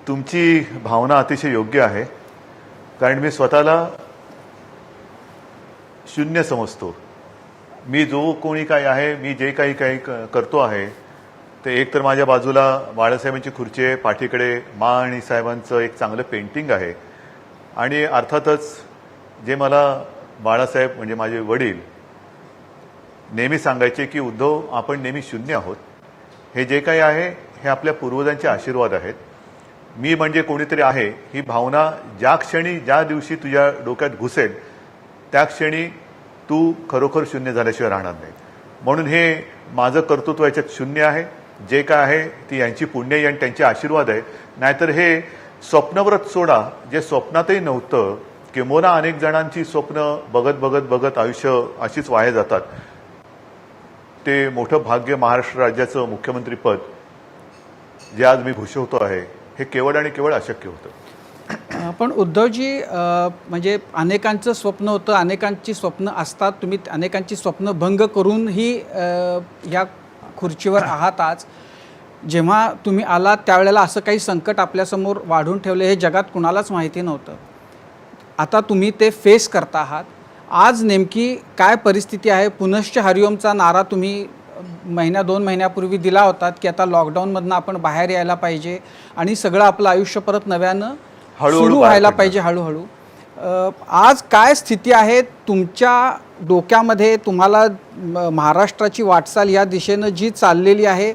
तुमची भावना अतिशय योग्य आहे, कारण मी स्वतःला शून्य समजतो. मी जो कोणी काय आहे, मी जे काही करतो आहे ते एक तर माझ्या बाजूला बाळासाहेबांची खुर्ची आहे, पाठीकडे मा आणि साहेबांचं एक चांगलं पेंटिंग आहे, आणि अर्थातच जे मला बाळासाहेब म्हणजे माझे वडील नेहमी सांगायचे की उद्धव, आपण नेहमी शून्य आहोत. हे जे काही आहे हे आपल्या पूर्वजांचे आशीर्वाद आहेत. मी म्हणजे कोणीतरी आहे ही भावना ज्या दिवशी तुझ्या डोक्यात घुसेल त्या क्षणी तू खरोखर शून्य झाल्याशिवाय राहणार नाही. म्हणून हे माझं कर्तृत्व याच्यात शून्य आहे. जे काय आहे ती यांची पुण्य आणि त्यांचे आशीर्वाद आहे. नाहीतर हे स्वप्नव्रत सोडा, जे स्वप्नातही नव्हतं, किंबहुना अनेक जणांची स्वप्न बघत बघत बघत आयुष्य अशीच वाया जातात. ते मोठं भाग्य महाराष्ट्र राज्याचं मुख्यमंत्रीपद जे आज मी भूषवतो आहे हे केवळ आणि केवळ अशक्य होतं. पण उद्धवजी, म्हणजे अनेकांचं स्वप्न होतं, अनेकांची स्वप्न असतात, तुम्ही अनेकांची स्वप्न भंग करूनही या खुर्चीवर आहात. आज जेव्हा तुम्ही आलात त्यावेळेला असं काही संकट आपल्यासमोर वाढून ठेवले हे जगात कुणालाच माहिती नव्हतं. आता तुम्ही ते फेस करता आहात. आज नेमकी काय परिस्थिती आहे? पुनश्च हरिओमचा नारा तुम्ही दोन महिन्यापूर्वी दिला होता की आता लॉकडाऊनमधनं आपण बाहेर यायला पाहिजे आणि सगळं आपलं आयुष्य परत नव्यानं सुरू व्हायला पाहिजे हळूहळू. आज काय स्थिती आहे तुमच्या डोक्यामध्ये? तुम्हाला महाराष्ट्राची वाटचाल या दिशेनं जी चाललेली आहे,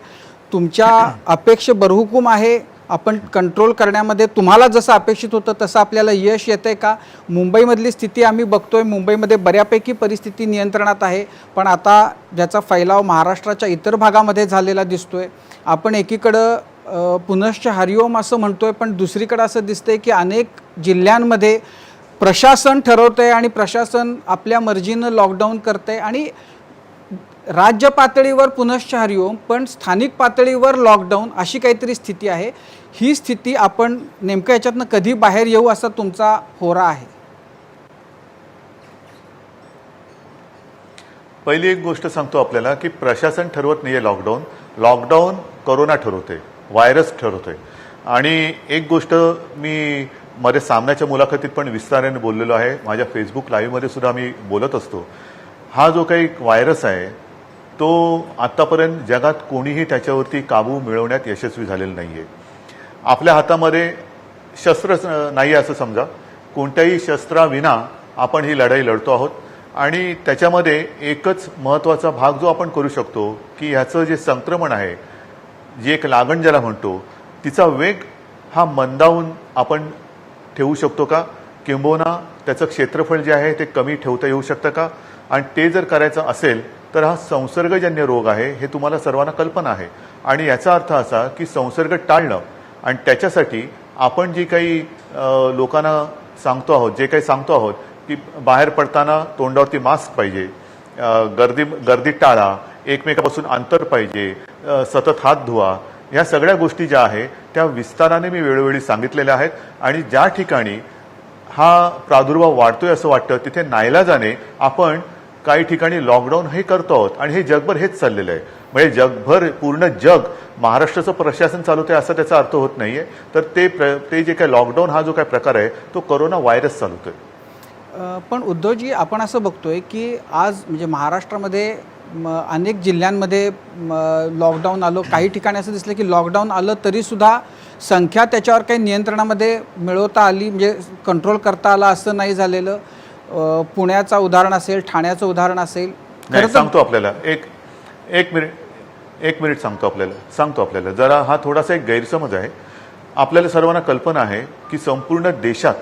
तुमच्या अपेक्षा बरहुकूम आहे, आपण कंट्रोल करण्यामध्ये तुम्हाला जसं अपेक्षित होतं तसं आपल्याला यश येतंय का? मुंबईमधली स्थिती आम्ही बघतोय, मुंबईमध्ये बऱ्यापैकी परिस्थिती नियंत्रणात आहे, पण आता ज्याचा फैलाव महाराष्ट्राच्या इतर भागामध्ये झालेला दिसतोय. आपण एकीकडं पुनश्च हरिओम असं म्हणतोय, पण दुसरीकडे असं दिसतंय की अनेक जिल्ह्यांमध्ये प्रशासन ठरवतंय आणि प्रशासन आपल्या मर्जीनं लॉकडाऊन करतंय आणि राज्य पातळीवर पुनश्च हरिओम पण स्थानिक पातळीवर लॉकडाऊन अशी काहीतरी स्थिती आहे. ही स्थिती आपण नेमकं याच्यातनं कधी बाहेर येऊ असा तुमचा होरा आहे? पहिली एक गोष्ट सांगतो आपल्याला की प्रशासन ठरवत नाहीये लॉकडाऊन. लॉकडाऊन कोरोना ठरवते, व्हायरस ठरवतोय. आणि एक गोष्ट मी मध्ये सामन्याच्या मुलाखतीत पण विस्ताराने बोललेलो आहे, माझ्या फेसबुक लाईव्हमध्ये सुद्धा मी बोलत असतो. हा जो काही व्हायरस आहे तो आत्तापर्यंत जगात कोणीही त्याच्यावरती काबू मिळवण्यात यशस्वी झालेलं नाही आहे. आपल्या हातामध्ये शस्त्र नाही असं समजा, कोणत्याही शस्त्राविना आपण ही लढाई लढतो आहोत. आणि त्याच्यामध्ये एकच महत्त्वाचा भाग जो आपण करू शकतो की ह्याचं जे संक्रमण आहे, जी एक लागण ज्याला म्हणतो, तिचा वेग हा मंदावून आपण ठेवू शकतो का, किंबहुना त्याचं क्षेत्रफळ जे आहे ते कमी ठेवता येऊ शकतं का? आणि ते जर करायचं असेल तर हा संसर्गजन्य रोग आहे हे तुम्हाला सर्वांना कल्पना आहे. आणि याचा अर्थ असा की संसर्ग टाळणं आणि त्याच्यासाठी आपण जी काही लोकांना सांगतो आहोत, जे काही सांगतो आहोत की बाहेर पडताना तोंडावरती मास्क पाहिजे, गर्दी टाळा, एकमेकापासून अंतर पाहिजे, सतत हात धुवा, ह्या सगळ्या गोष्टी ज्या आहेत त्या विस्ताराने मी वेळोवेळी सांगितलेल्या आहेत. आणि ज्या ठिकाणी हा प्रादुर्भाव वाढतोय असं वाटतं तिथे नाईलाजाने आपण काही ठिकाणी लॉकडाऊन हे करतो आहोत. आणि हे जगभर हेच चाललेलं आहे. म्हणजे जगभर पूर्ण जग महाराष्ट्राचं प्रशासन चालवतंय असं त्याचा अर्थ होत नाहीये. तर ते जे काही लॉकडाऊन हा जो काही प्रकार आहे तो कोरोना व्हायरस चालवतोय. पण उद्धवजी, आपण असं बघतोय की आज म्हणजे महाराष्ट्रामध्ये अनेक जिल्ह्यांमध्ये लॉकडाऊन आलं. काही ठिकाणी असं दिसलं की लॉकडाऊन आलं तरीसुद्धा संख्या त्याच्यावर काही नियंत्रणामध्ये मिळवता आली, म्हणजे कंट्रोल करता आला असं नाही झालेलं. पुण्याचं उदाहरण असेल, ठाण्याचं उदाहरण असेल. सांगतो आपल्याला एक मिनिट सांगतो आपल्याला जरा हा थोडासा एक गैरसमज आहे. आपल्याला सर्वांना कल्पना आहे की संपूर्ण देशात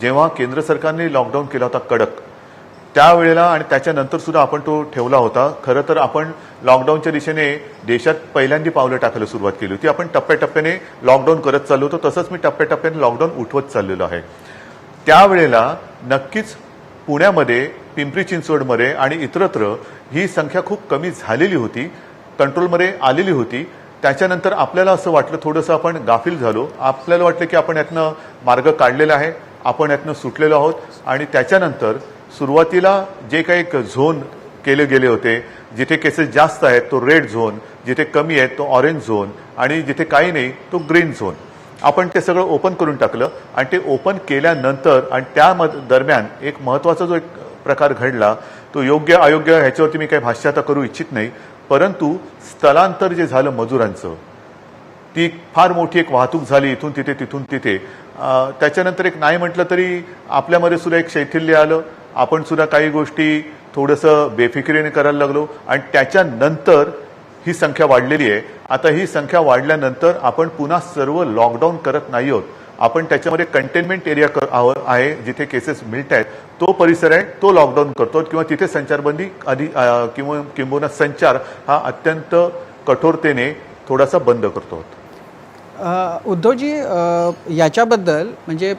जेव्हा केंद्र सरकारने लॉकडाऊन केला होता कडक, त्यावेळेला आणि त्याच्यानंतर सुद्धा आपण तो ठेवला होता. खरं तर आपण लॉकडाऊनच्या दिशेने देशात पहिल्यांदा पावलं टाकायला सुरुवात केली होती. आपण टप्प्याटप्प्याने लॉकडाऊन करत चाललो होतो, तसंच मी टप्प्याटप्प्याने लॉकडाऊन उठवत चाललेलो आहे. त्यावेळेला नक्कीच पुण्यामध्ये, पिंपरी चिंचवडमध्ये आणि इतरत्र ही संख्या खूप कमी झालेली होती, कंट्रोलमध्ये आलेली होती. त्याच्यानंतर आपल्याला असं वाटलं थोडंसं आपण गाफील झालो. आपल्याला वाटलं की आपण यातनं मार्ग काढलेला आहे, आपण यातनं सुटलेलो आहोत. आणि त्याच्यानंतर सुरुवातीला जे काही एक झोन केले गेले होते, जिथे केसेस जास्त आहेत तो रेड झोन, जिथे कमी आहेत तो ऑरेंज झोन, आणि जिथे काही नाही तो ग्रीन झोन. आपण ते सगळं ओपन करून टाकलं आणि ते ओपन केल्यानंतर आणि त्या दरम्यान एक महत्त्वाचा जो एक प्रकार घडला तो योग्य अयोग्य ह्याच्यावरती मी काही भाष्य आता करू इच्छित नाही, परंतु स्थलांतर जे झालं मजुरांचं, ती फार मोठी एक वाहतूक झाली इथून तिथे तिथून तिथे. त्याच्यानंतर एक नाही म्हटलं तरी आपल्यामध्ये सुद्धा एक शैथिल्य आलं. आपण सुद्धा काही गोष्टी थोडंसं बेफिकिरीने करायला लागलो आणि त्याच्यानंतर ही संख्या वाढलेली आहे. आता ही संख्या वाढल्यानंतर आपण पुन्हा सर्व लॉकडाऊन करत नाही आहोत. आपण त्याच्यामध्ये कंटेनमेंट एरिया आहे, जिथे केसेस मिळत आहेत तो परिसर आहे, तो लॉकडाऊन करतो किंवा तिथे संचारबंदी किंबहुना संचार हा अत्यंत कठोरतेने थोडासा बंद करतो. उद्धवजी, याच्याबद्दल म्हणजे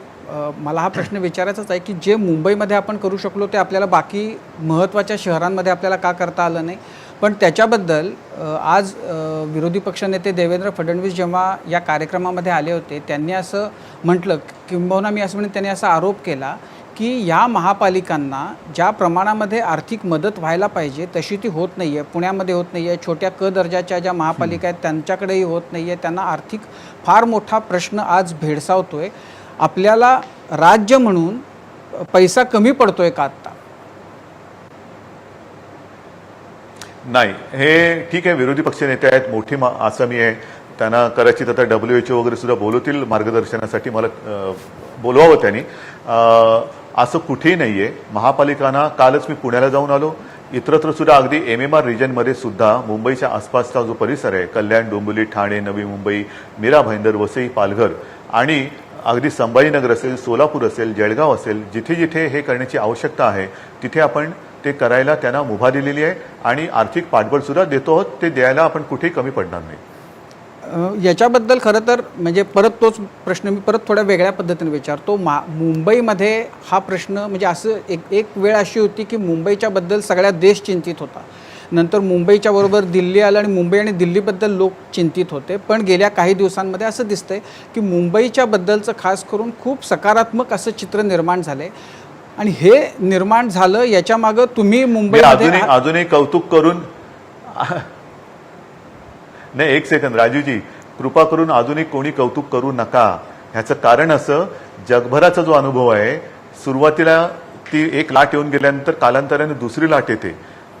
मला हा प्रश्न विचारायचाच आहे की जे मुंबईमध्ये आपण करू शकलो ते आपल्याला बाकी महत्त्वाच्या शहरांमध्ये आपल्याला का करता आलं नाही. पण त्याच्याबद्दल आज विरोधी पक्षनेते देवेंद्र फडणवीस जेव्हा या कार्यक्रमामध्ये आले होते त्यांनी असं म्हटलं, किंबहुना मी असं म्हणेन त्यांनी असा आरोप केला की या महापालिकांना ज्या प्रमाणामध्ये आर्थिक मदत व्हायला पाहिजे तशी ती होत नाही आहे. पुण्यामध्ये होत नाही आहे, छोट्या क दर्जाच्या ज्या महापालिका आहेत त्यांच्याकडेही होत नाही आहे. त्यांना आर्थिक फार मोठा प्रश्न आज भेडसावतो आहे. आपल्याला राज्य म्हणून पैसा कमी पडतोय का आत्ता? नाही, हे ठीक आहे, विरोधी पक्ष नेते आहेत, मोठी आसामी आहे, त्यांना कदाचित आता WHO वगैरे सुद्धा बोलवतील मार्गदर्शनासाठी, मला बोलवावं त्यांनी. असं कुठेही नाहीये. महापालिकांना कालच मी पुण्याला जाऊन आलो, इतरत्र सुद्धा अगदी MMR रिजनमध्ये सुद्धा मुंबईच्या आसपासचा जो परिसर आहे, कल्याण, डोंबिवली, ठाणे, नवी मुंबई, मीरा भाईंदर, वसई, पालघर आणि अगदी संभाजीनगर असेल, सोलापूर असेल, जळगाव असेल, जिथे जिथे हे करण्याची आवश्यकता आहे तिथे आपण ते करायला त्यांना मुभा दिलेली आहे आणि आर्थिक पाठबळ सुद्धा देतो आहोत. ते द्यायला आपण कुठेही कमी पडणार नाही. याच्याबद्दल खरं तर म्हणजे परत तोच प्रश्न मी परत थोड्या वेगळ्या पद्धतीने विचारतो. मुंबईमध्ये हा प्रश्न म्हणजे असं एक वेळ अशी होती की मुंबईच्याबद्दल सगळ्या देश चिंतित होता. नंतर मुंबईच्या बरोबर दिल्ली आलं आणि मुंबई आणि दिल्लीबद्दल लोक चिंतित होते. पण गेल्या काही दिवसांमध्ये असं दिसतंय की मुंबईच्याबद्दलचं खास करून खूप सकारात्मक असं चित्र निर्माण झालंय. आणि हे निर्माण झालं याच्या मागं तुम्ही मुंबईमध्ये अजूनही कौतुक करून नाही, एक सेकंद राजूजी, कृपा करून अजूनही कोणी कौतुक करू नका. ह्याचं कारण असं, जगभराचा जो अनुभव आहे, सुरुवातीला ती एक लाट येऊन गेल्यानंतर कालांतराने दुसरी लाट येते.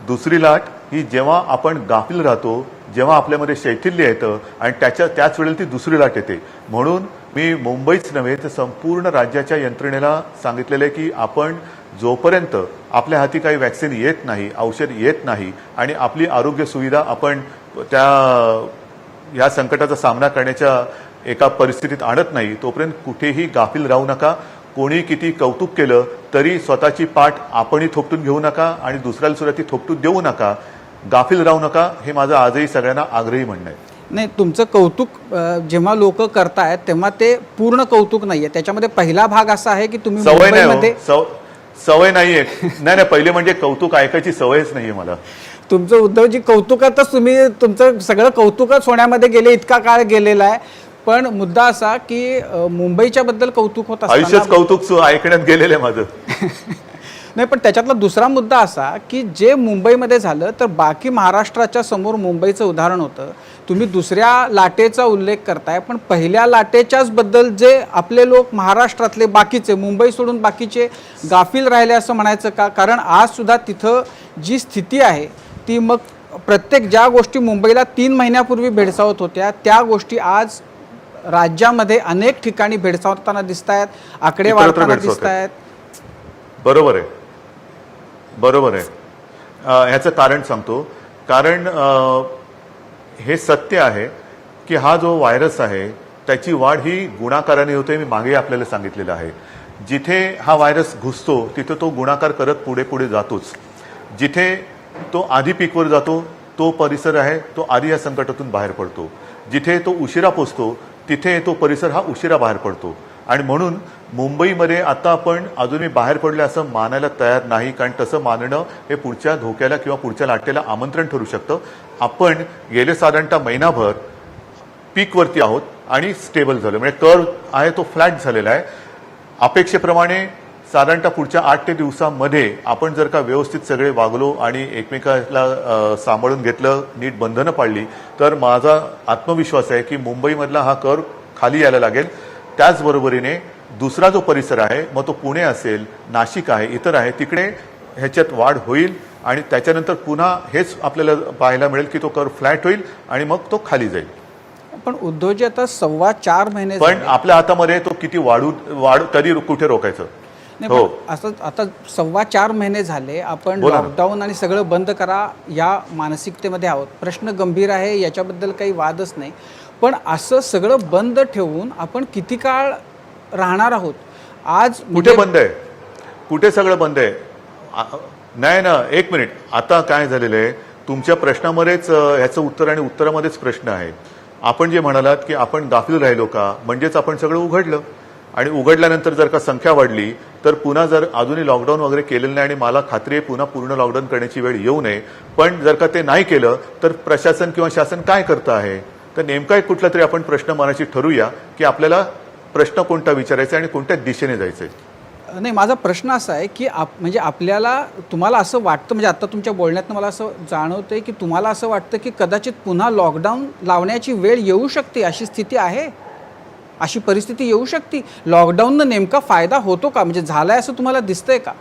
दुसरी लाट ही जेव्हा आपण गाफील राहतो, जेव्हा आपल्यामध्ये शैथिल्य येतं आणि त्याच वेळेला ती दुसरी लाट येते. म्हणून मी मुंबईच नव्हे तर संपूर्ण राज्याच्या यंत्रणेला सांगितलेलं आहे की आपण जोपर्यंत आपल्या हाती काही वॅक्सिन येत नाही, औषध येत नाही आणि आपली आरोग्य सुविधा आपण या संकटाचा सामना करण्याच्या एका परिस्थितीत आणत नाही, तोपर्यंत कुठेही गाफील राहू नका. कोणी किती कौतुक केलं तरी स्वतःची पाठ आपणही थोपटून घेऊ नका आणि दुसऱ्याला सुद्धा ती थोपटून देऊ नका. गाफील राहू नका, हे माझं आजही सगळ्यांना आग्रही म्हणणं आहे. नाही, तुमचं कौतुक जेव्हा लोक करतायत तेव्हा ते पूर्ण कौतुक नाहीये. त्याच्यामध्ये पहिला भाग असा आहे की तुम्ही मुंबईमध्ये सवय नाहीये. नाही, पहिले म्हणजे कौतुक ऐकायची सवयच नाहीये मला. तुमचं उद्धवजी कौतुकातच तुम्ही तुमचं सगळं कौतुकच होण्यामध्ये गेले, इतका काळ गेलेला आहे. पण मुद्दा असा की मुंबईच्या बद्दल कौतुक होत असताना आयुष्यच कौतुक ऐकण्यात गेलेलं आहे माझं. नाही, पण त्याच्यातला दुसरा मुद्दा असा की जे मुंबईमध्ये झालं तर बाकी महाराष्ट्राच्या समोर मुंबईचं उदाहरण होतं. तुम्ही दुसऱ्या लाटेचा उल्लेख करताय, पण पहिल्या लाटेच्याच बद्दल जे आपले लोक महाराष्ट्रातले बाकीचे, मुंबई सोडून बाकीचे गाफील राहिले असं म्हणायचं का? कारण आज सुद्धा तिथं जी स्थिती आहे ती, मग प्रत्येक ज्या गोष्टी मुंबईला 3 महिन्यापूर्वी भेडसावत होत्या त्या गोष्टी आज राज्यामध्ये अनेक ठिकाणी भेडसावताना दिसत आहेत, आकडे वाढताना दिसत आहेत. बरोबर आहे, बरोबर आहे. ह्याचं कारण सांगतो. कारण हे सत्य आहे की हा जो व्हायरस आहे त्याची वाढ ही गुणाकाराने होते. मी मागे आपल्याला सांगितलेलं आहे, जिथे हा व्हायरस घुसतो तिथे तो गुणाकार करत पुढे पुढे जातोच. जिथे तो आधी पीकवर जातो तो परिसर आहे तो आधी या संकटातून बाहेर पडतो. जिथे तो उशिरा पोचतो तिथे तो परिसर हा उशिरा बाहेर पडतो. आणि म्हणून मुंबईमध्ये आता आपण अजूनही बाहेर पडले असं मानायला तयार नाही, कारण तसं मानणं हे पुढच्या धोक्याला किंवा पुढच्या लाटेला आमंत्रण ठरू शकतं. आपण गेले साधारणतः महिनाभर पीकवरती आहोत आणि स्टेबल झालं, म्हणजे कर्व आहे तो फ्लॅट झालेला आहे. अपेक्षेप्रमाणे साधारणतः पुढच्या 8 ते 10 दिवसामध्ये आपण जर का व्यवस्थित सगळे वागलो आणि एकमेकाला सांभाळून घेतलं, नीट बंधनं पाळली, तर माझा आत्मविश्वास आहे की मुंबईमधला हा कर्व खाली यायला लागेल. त्याचबरोबरीने दुसरा जो परिसर आहे, मग तो पुणे असेल, नाशिक आहे, इतर आहे, तिकडे ह्याच्यात वाढ होईल आणि त्याच्यानंतर पुन्हा हेच आपल्याला पाहायला मिळेल की तो कर्व फ्लॅट होईल आणि मग तो खाली जाईल. पण उद्धवजी आता 4.25 महिने पण झाले. आपल्या हातामध्ये तो किती वाढ कधी कुठे रोखायचं. नाही, हो. पण असं आता 4.25 महिने झाले आपण बोला ना. लॉकडाऊन आणि सगळं बंद करा या मानसिकतेमध्ये आहोत. प्रश्न गंभीर आहे, याच्याबद्दल काही वादच नाही. पण असं सगळं बंद ठेवून आपण किती काळ राहणार आहोत. आज कुठे बंद आहे, कुठे सगळं बंद आहे. नाही ना, एक मिनिट. आता काय झालेलं आहे, तुमच्या प्रश्नामध्येच ह्याचं उत्तर आणि उत्तरामध्येच प्रश्न आहे. आपण जे म्हणालात की आपण गाफील राहिलो का, म्हणजेच आपण सगळं उघडलं आणि उघडल्यानंतर जर का संख्या वाढली तर पुन्हा जर अजूनही लॉकडाऊन वगैरे केलेलं नाही आणि मला खात्री आहे पुन्हा पूर्ण लॉकडाऊन करण्याची वेळ येऊ नये. पण जर का ते नाही केलं तर प्रशासन किंवा शासन काय करतं आहे. तर नेमका एक कुठला तरी आपण प्रश्न मनाशी ठरवूया की आपल्याला प्रश्न कोणता विचारायचा आणि कोणत्या दिशेने जायचंय. नाही, माझा प्रश्न असा आहे की म्हणजे आपल्याला तुम्हाला असं वाटतं, म्हणजे आता तुमच्या बोलण्यातनं मला असं जाणवतंय की तुम्हाला असं वाटतं की कदाचित पुन्हा लॉकडाऊन लावण्याची वेळ येऊ शकते, अशी स्थिती आहे, अशी परिस्थिती येऊ शकते. लॉकडाऊननं नेमका फायदा होतो का, म्हणजे झालाय असं तुम्हाला दिसतंय का?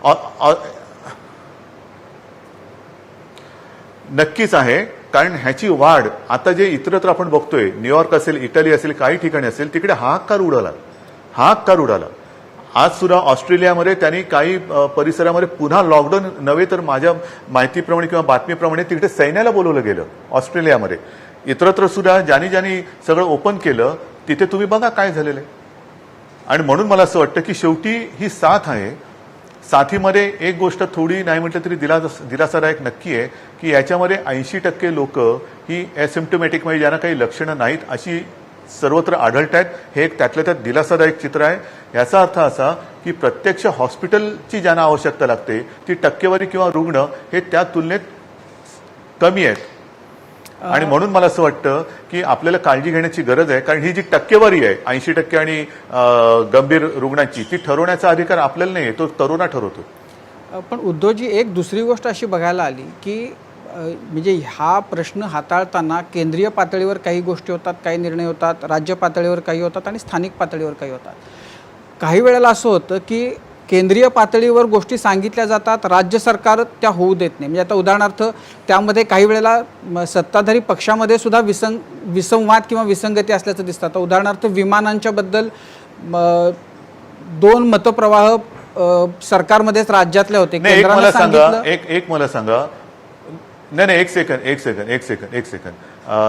नक्कीच आहे. कारण ह्याची वाढ आता जे इतरत्र आपण बघतोय, न्यूयॉर्क असेल, इटली असेल, काही ठिकाणी असेल, तिकडे हाहाकार उडाला. आज सुद्धा ऑस्ट्रेलियामध्ये त्यांनी काही परिसरामध्ये पुन्हा लॉकडाऊन नव्हे तर माझ्या माहितीप्रमाणे किंवा बातमीप्रमाणे तिकडे सैन्याला बोलवलं गेलं ऑस्ट्रेलियामध्ये. इतरत्र सुद्धा ज्यांनी सगळं ओपन केलं तिथे तुम्ही बघा काय झालेलं आहे. आणि म्हणून मला असं वाटतं की शेवटी ही साथ आहे. साथीमध्ये एक गोष्ट थोडी नाही म्हटलं तरी दिलासादायक नक्की आहे की याच्यामध्ये 80% लोक ही एसिम्प्टोमॅटिक, म्हणजे ज्यांना काही लक्षणं नाहीत अशी सर्वत्र आढळत आहेत. हे एक त्यातल्या त्यात दिलासादायक चित्र आहे. याचा अर्थ असा की प्रत्यक्ष हॉस्पिटलची ज्यांना आवश्यकता लागते ती टक्केवारी किंवा रुग्ण हे त्या तुलनेत कमी आहेत. आणि म्हणून मला असं वाटतं की आपल्याला काळजी घेण्याची गरज आहे. कारण ही जी टक्केवारी आहे 80% आणि गंभीर रुग्णांची, ती ठरवण्याचा अधिकार आपल्याला नाही आहे, तो तरुणा ठरवतो. पण उद्धवजी, एक दुसरी गोष्ट अशी बघायला आली की म्हणजे हा प्रश्न हाताळताना केंद्रीय पातळीवर काही गोष्टी होतात, काही निर्णय होतात, राज्य पातळीवर काही होतात आणि स्थानिक पातळीवर काही होतात. काही वेळेला असं होतं की केंद्रीय पातळीवर गोष्टी सांगितल्या जातात, राज्य सरकार त्या होऊ देत नाही. म्हणजे आता उदाहरणार्थ त्यामध्ये काही वेळेला सत्ताधारी पक्षामध्ये सुद्धा विसंवाद किंवा विसंगती असल्याचं दिसतं. आता उदाहरणार्थ विमानांच्या बद्दल 2 मतप्रवाह सरकारमध्येच राज्यातले होते. केंद्राने सांगितलं. एक मला सांगा. नाही, एक सेकंड.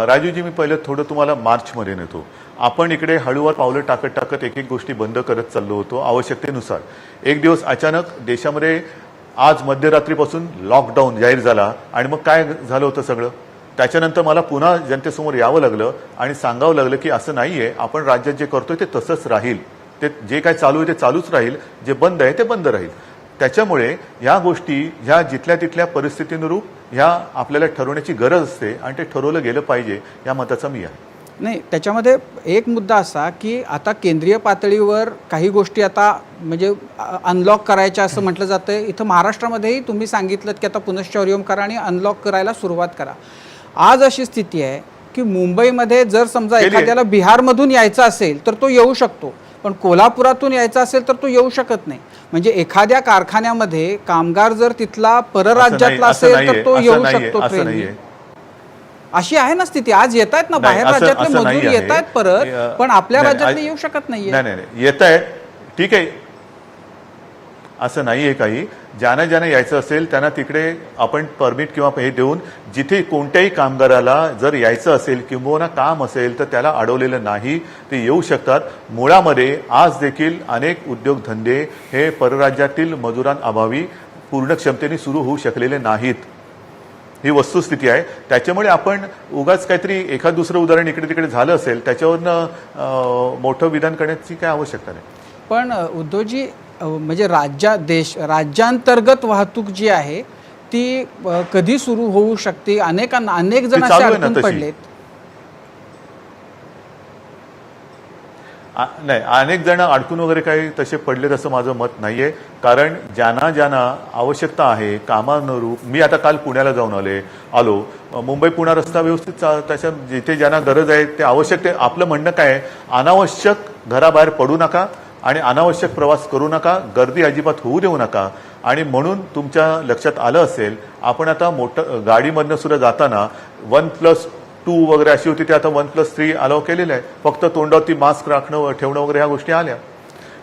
राजूजी, मी पहिलं थोडं तुम्हाला मार्चमध्ये नेतो. आपण इकडे हळूवार पावलं टाकत एक गोष्टी बंद करत चाललो होतो आवश्यकतेनुसार. एक दिवस अचानक देशामध्ये आज मध्यरात्रीपासून लॉकडाऊन जाहीर झाला आणि मग काय झालं होतं सगळं. त्याच्यानंतर मला पुन्हा जनतेसमोर यावं लागलं आणि सांगावं लागलं की असं नाहीये, आपण राज्यात जे करतोय ते तसंच राहील, ते जे काय चालू आहे ते चालूच राहील, जे बंद आहे ते बंद राहील. त्याच्यामुळे ह्या गोष्टी ह्या जिथल्या तिथल्या परिस्थितीनुरूप ह्या आपल्याला ठरवण्याची गरज असते आणि ते ठरवलं गेलं पाहिजे, या मताचा मी आहे. नाही, त्याच्यामध्ये एक मुद्दा असा की आता केंद्रीय पातळीवर काही गोष्टी आता म्हणजे अनलॉक करायच्या असं म्हटलं जातं. इथं महाराष्ट्रामध्येही तुम्ही सांगितलं की आता पुनश्चौर्यम करा आणि अनलॉक करायला सुरुवात करा. आज अशी स्थिती आहे की मुंबईमध्ये जर समजा एखाद्याला बिहारमधून यायचं असेल तर तो येऊ शकतो, पण कोल्हापुरातून यायचा असेल तर तो येऊ शकत नाही. म्हणजे एखाद्या कारखान्यामध्ये कामगार जर तिथला परराज्यातला असेल तर तो येऊ शकतो ट्रेनने. अशी आहे ना स्थिती. आज येत आहेत ना बाहेर राज्यातले मजूर येत आहेत परत, पण आपल्या राज्यातले येऊ शकत नाहीये. नाही, येत आहेत, ठीक आहे, असं नाहीये काही. ज्यांना यायचं असेल त्यांना तिकडे आपण परमिट किंवा हे देऊन, जिथे कोणत्याही कामगाराला जर यायचं असेल किंवा काम असेल तर त्याला अडवलेलं नाही, ते येऊ शकतात. मुळामध्ये आज देखील अनेक उद्योगधंदे हे परराज्यातील मजुरांअभावी पूर्ण क्षमतेने सुरू होऊ शकलेले नाहीत. ही वस्तुस्थिती आहे. त्याच्यामुळे आपण उगाच काहीतरी एखाद दुसरं उदाहरण इकडे तिकडे झालं असेल त्याच्यावरनं मोठं विधान करण्याची काय आवश्यकता नाही. पण उद्धवजी, म्हणजे राज्यांतर्गत वाहतूक जी आहे ती कधी सुरू होऊ शकते. अनेक जण असे अडकून पडलेत. नाही, अनेक जण अडकून वगैरे काही तसे पडलेत असं माझं मत नाहीये. कारण ज्यांना ज्यांना आवश्यकता आहे कामानुरूप, मी आता काल पुण्याला जाऊन आलो. मुंबई पुणा रस्ता व्यवस्थित त्याच्या जिथे ज्यांना गरज आहे ते आवश्यक, ते आपलं म्हणणं काय आहे, अनावश्यक घराबाहेर पडू नका आणि अनावश्यक प्रवास करू नका, गर्दी अजिबात होऊ देऊ नका. आणि म्हणून तुमच्या लक्षात आलं असेल, आपण आता मोठं गाडीमधनं सुद्धा जाताना 1+2 वगैरे अशी होती, ते आता 1+3 अलाव केलेलं आहे. फक्त तोंडावरती मास्क राखणं ठेवणं वगैरे ह्या गोष्टी आल्या.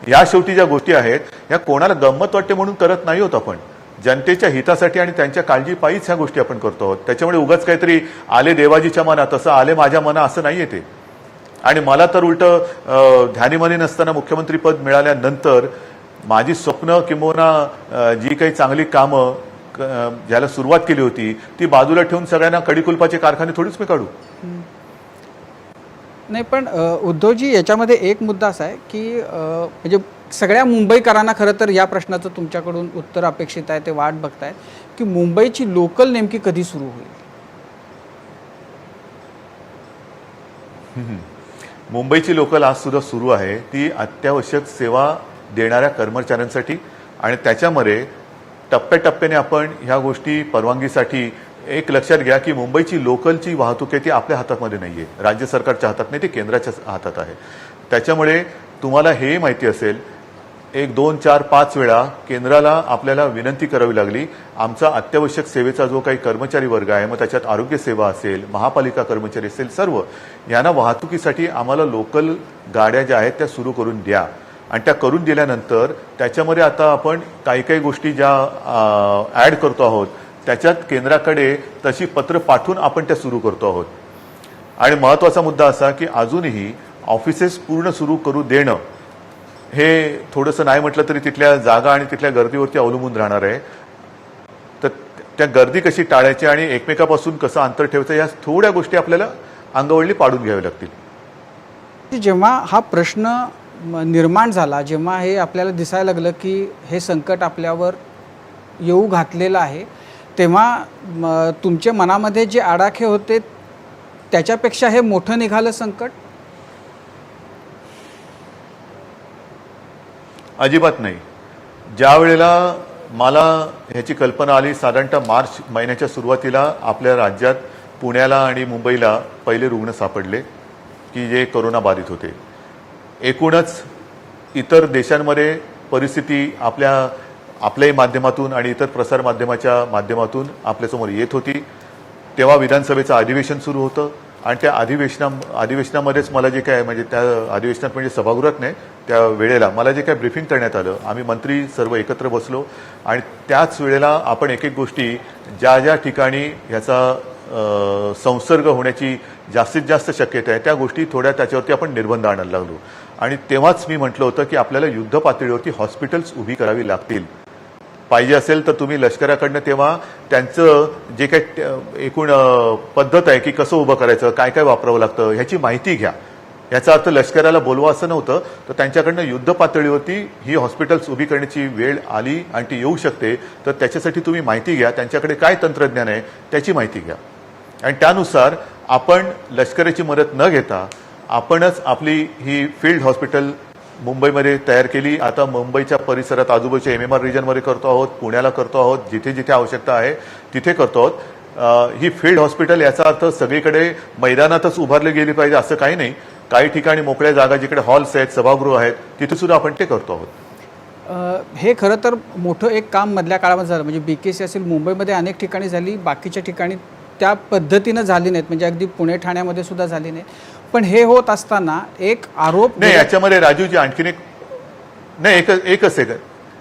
या शेवटी ज्या गोष्टी आहेत ह्या कोणाला गंमत वाटते म्हणून करत नाही होत आपण, जनतेच्या हितासाठी आणि त्यांच्या काळजीपायीच ह्या गोष्टी आपण करतो आहोत. त्याच्यामुळे उगाच काहीतरी आले देवाजीच्या मना तसं आले माझ्या मना असं नाही येते. आणि मला तर उलट ध्यानीमनी नसताना मुख्यमंत्रीपद मिळाल्यानंतर माझी स्वप्न किंबहुना जी काही चांगली कामं ज्याला सुरुवात केली होती ती बाजूला ठेवून सगळ्यांना कडिकुलपाचे कारखाने थोडीच मी काढू. नाही, पण उद्धवजी, याच्यामध्ये एक मुद्दा असा आहे की म्हणजे सगळ्या मुंबईकरांना खरं तर या प्रश्नाचं तुमच्याकडून उत्तर अपेक्षित आहे, ते वाट बघतायत की मुंबईची लोकल नेमकी कधी सुरू होईल. मुंबईची लोकल आज सुद्धा सुरू आहे. ती अत्यावश्यक सेवा देणाऱ्या कर्मचाऱ्यांसाठी, आणि त्याच्यामध्ये टप्प्याटप्प्याने आपण ह्या गोष्टी परवानगीसाठी, एक लक्षात घ्या की मुंबईची लोकलची वाहतूक आहे ती आपल्या हातामध्ये नाहीये, राज्य सरकारच्या हातात नाही, ती केंद्राच्या हातात आहे. त्याच्यामुळे तुम्हाला हे माहिती असेल, 1, 2, 4, 5 वेळा केंद्राला आपल्याला विनंती करावी लागली. आमचा अत्यावश्यक सेवेचा जो काही कर्मचारी वर्ग आहे, मग त्याच्यात आरोग्य सेवा असेल, महापालिका कर्मचारी असेल, सर्व यांना वाहतुकीसाठी आम्हाला लोकल गाड्या ज्या आहेत त्या सुरू करून द्या. आणि त्या करून दिल्यानंतर त्याच्यामध्ये आता आपण काही काही गोष्टी ज्या ॲड करतो आहोत, त्याच्यात केंद्राकडे तशी पत्र पाठवून आपण त्या सुरू करतो आहोत. आणि महत्त्वाचा मुद्दा असा की अजूनही ऑफिसेस पूर्ण सुरू करू देणं हे थोडंसं नाही म्हटलं तरी तिथल्या जागा आणि तिथल्या गर्दीवरती अवलंबून राहणार आहे. तर त्या गर्दी कशी टाळायची आणि एकमेकापासून कसं अंतर ठेवायचं, या थोड्या गोष्टी आपल्याला अंगवळणी पाडून घ्याव्या लागतील. जेव्हा हा प्रश्न निर्माण झाला, जेव्हा हे आपल्याला दिसायला लागलं की हे संकट आपल्यावर येऊ घातलेलं आहे, तेव्हा तुमच्या मनामध्ये जे आडाखे होते त्याच्यापेक्षा हे मोठं निघालं संकट? अजिबात नाही. ज्या वेळेला मला ह्याची कल्पना आली, साधारणतः मार्च महिन्याच्या सुरुवातीला आपल्या राज्यात पुण्याला आणि मुंबईला पहिले रुग्ण सापडले की जे कोरोना बाधित होते. एकूणच इतर देशांमध्ये परिस्थिती आपल्याही माध्यमातून आणि इतर प्रसार माध्यमाच्या माध्यमातून आपल्यासमोर येत होती. तेव्हा विधानसभेचं अधिवेशन सुरू होतं आणि त्या अधिवेशनामध्येच मला जे काय, म्हणजे त्या अधिवेशनात म्हणजे सभागृहात नाही, त्या वेळेला मला जे काय ब्रीफिंग करण्यात आलं, आम्ही मंत्री सर्व एकत्र बसलो आणि त्याच वेळेला आपण एक एक गोष्टी ज्या ज्या ठिकाणी ह्याचा संसर्ग होण्याची जास्तीत जास्त शक्यता आहे त्या गोष्टी थोड्या त्याच्यावरती आपण निर्बंध आणायला लागलो. आणि तेव्हाच मी म्हटलं होतं की आपल्याला युद्ध पातळीवरती हॉस्पिटल्स उभी करावी लागतील. पाहिजे असेल तर तुम्ही लष्कराकडनं तेव्हा त्यांचं जे काही एकूण पद्धत आहे की कसं उभं करायचं, काय काय वापरावं लागतं ह्याची माहिती घ्या. याचा अर्थ लष्कराला बोलवा असं नव्हतं, तर त्यांच्याकडनं युद्ध पातळीवरती ही हॉस्पिटल्स उभी करण्याची वेळ आली आणि ती येऊ शकते, तर त्याच्यासाठी तुम्ही माहिती घ्या, त्यांच्याकडे काय तंत्रज्ञान आहे त्याची माहिती घ्या. आणि त्यानुसार आपण लष्कराची मदत न घेता आपणच आपली ही फील्ड हॉस्पिटल मुंबईमध्ये तयार केली. आता मुंबईच्या परिसरात आजूबाजूच्या MMR रिजनमध्ये करतो आहोत, पुण्याला करतो आहोत, जिथे जिथे आवश्यकता आहे तिथे करतो आहोत. ही फील्ड हॉस्पिटल याचा अर्थ सगळीकडे मैदानातच उभारली गेली पाहिजे असं काही नाही. काही ठिकाणी मोकळ्या जागा जिकडे हॉल्स आहेत, सभागृह आहेत, तिथे सुद्धा आपण ते करतो आहोत. हे खरं तर मोठं एक काम मधल्या काळामध्ये झालं. म्हणजे BKC असेल, मुंबईमध्ये अनेक ठिकाणी झाली, बाकीच्या ठिकाणी त्या पद्धतीनं झाली नाहीत, म्हणजे अगदी पुणे ठाण्यामध्ये सुद्धा झाली नाही. पण हे होत असताना एक आरोप नाही, याच्यामध्ये राजूजी आणखीन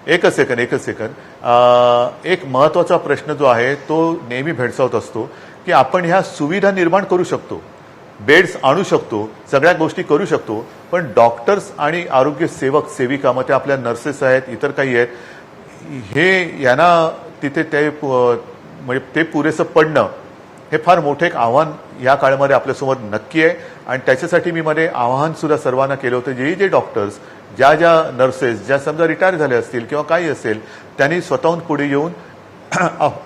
एकच सेकंद एक महत्वाचा प्रश्न जो आहे तो नेहमी भेडसावत असतो की आपण ह्या सुविधा निर्माण करू शकतो, बेड्स आणू शकतो, सगळ्या गोष्टी करू शकतो, पण डॉक्टर्स आणि आरोग्य सेवक सेविका, मग ते आपल्या नर्सेस आहेत, इतर काही आहेत, हे यांना तिथे ते म्हणजे ते पुरेसं पडणं हे फार मोठं एक आव्हान या काळामध्ये आपल्यासमोर नक्की आहे. आणि त्याच्यासाठी मी मध्ये आवाहन सुद्धा सर्वांना केलं होतं, जे डॉक्टर्स, ज्या नर्सेस, ज्या समजा रिटायर झाले असतील किंवा काही असेल, त्यांनी स्वतःहून पुढे येऊन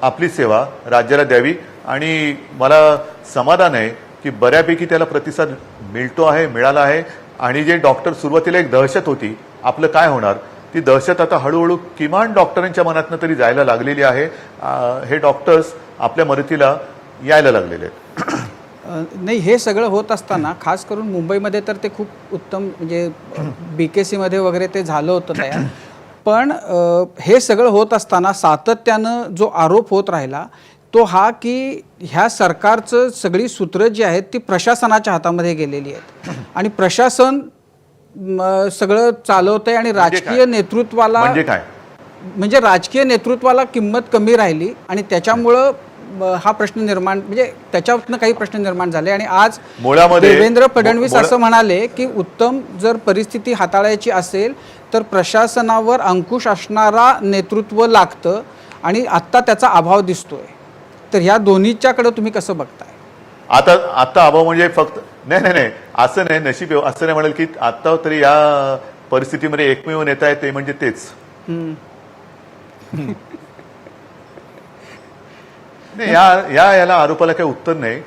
आपली सेवा राज्याला द्यावी. आणि मला समाधान आहे की बऱ्यापैकी त्याला प्रतिसाद मिळाला आहे. आणि जे डॉक्टर सुरुवातीला एक दहशत होती आपलं काय होणार, ती दहशत आता हळूहळू किमान डॉक्टरांच्या मनातनं तरी जायला लागलेली आहे. हे डॉक्टर्स आपल्या मदतीला यायला लागलेले आहेत. नाही, हे सगळं होत असताना खास करून मुंबईमध्ये तर ते खूप उत्तम, म्हणजे BKCमध्ये वगैरे ते झालं होतं तयार. पण हे सगळं होत असताना सातत्यानं जो आरोप होत राहिला तो हा की ह्या सरकारचं सगळी सूत्र जी आहेत ती प्रशासनाच्या हातामध्ये गेलेली आहेत आणि प्रशासन सगळं चालवतंय आणि राजकीय नेतृत्वाला म्हणजे राजकीय नेतृत्वाला किंमत कमी राहिली आणि त्याच्यामुळं हा प्रश्न निर्माण, म्हणजे त्याच्यातनं काही प्रश्न निर्माण झाले. आणि आज देवेंद्र फडणवीस असं म्हणाले की उत्तम जर परिस्थिती हाताळायची असेल तर प्रशासनावर अंकुश असणारा नेतृत्व लागतं आणि आत्ता त्याचा अभाव दिसतोय. तर ह्या दोन्हीच्याकडे तुम्ही कसं बघताय? आता अभाव म्हणजे फक्त नाही असं नाही, नशीब असं नाही म्हणेल की आता तरी या परिस्थितीमध्ये एकमेव नेता आहे ते म्हणजे तेच. नाही, याला आरोपाला काही उत्तर नाही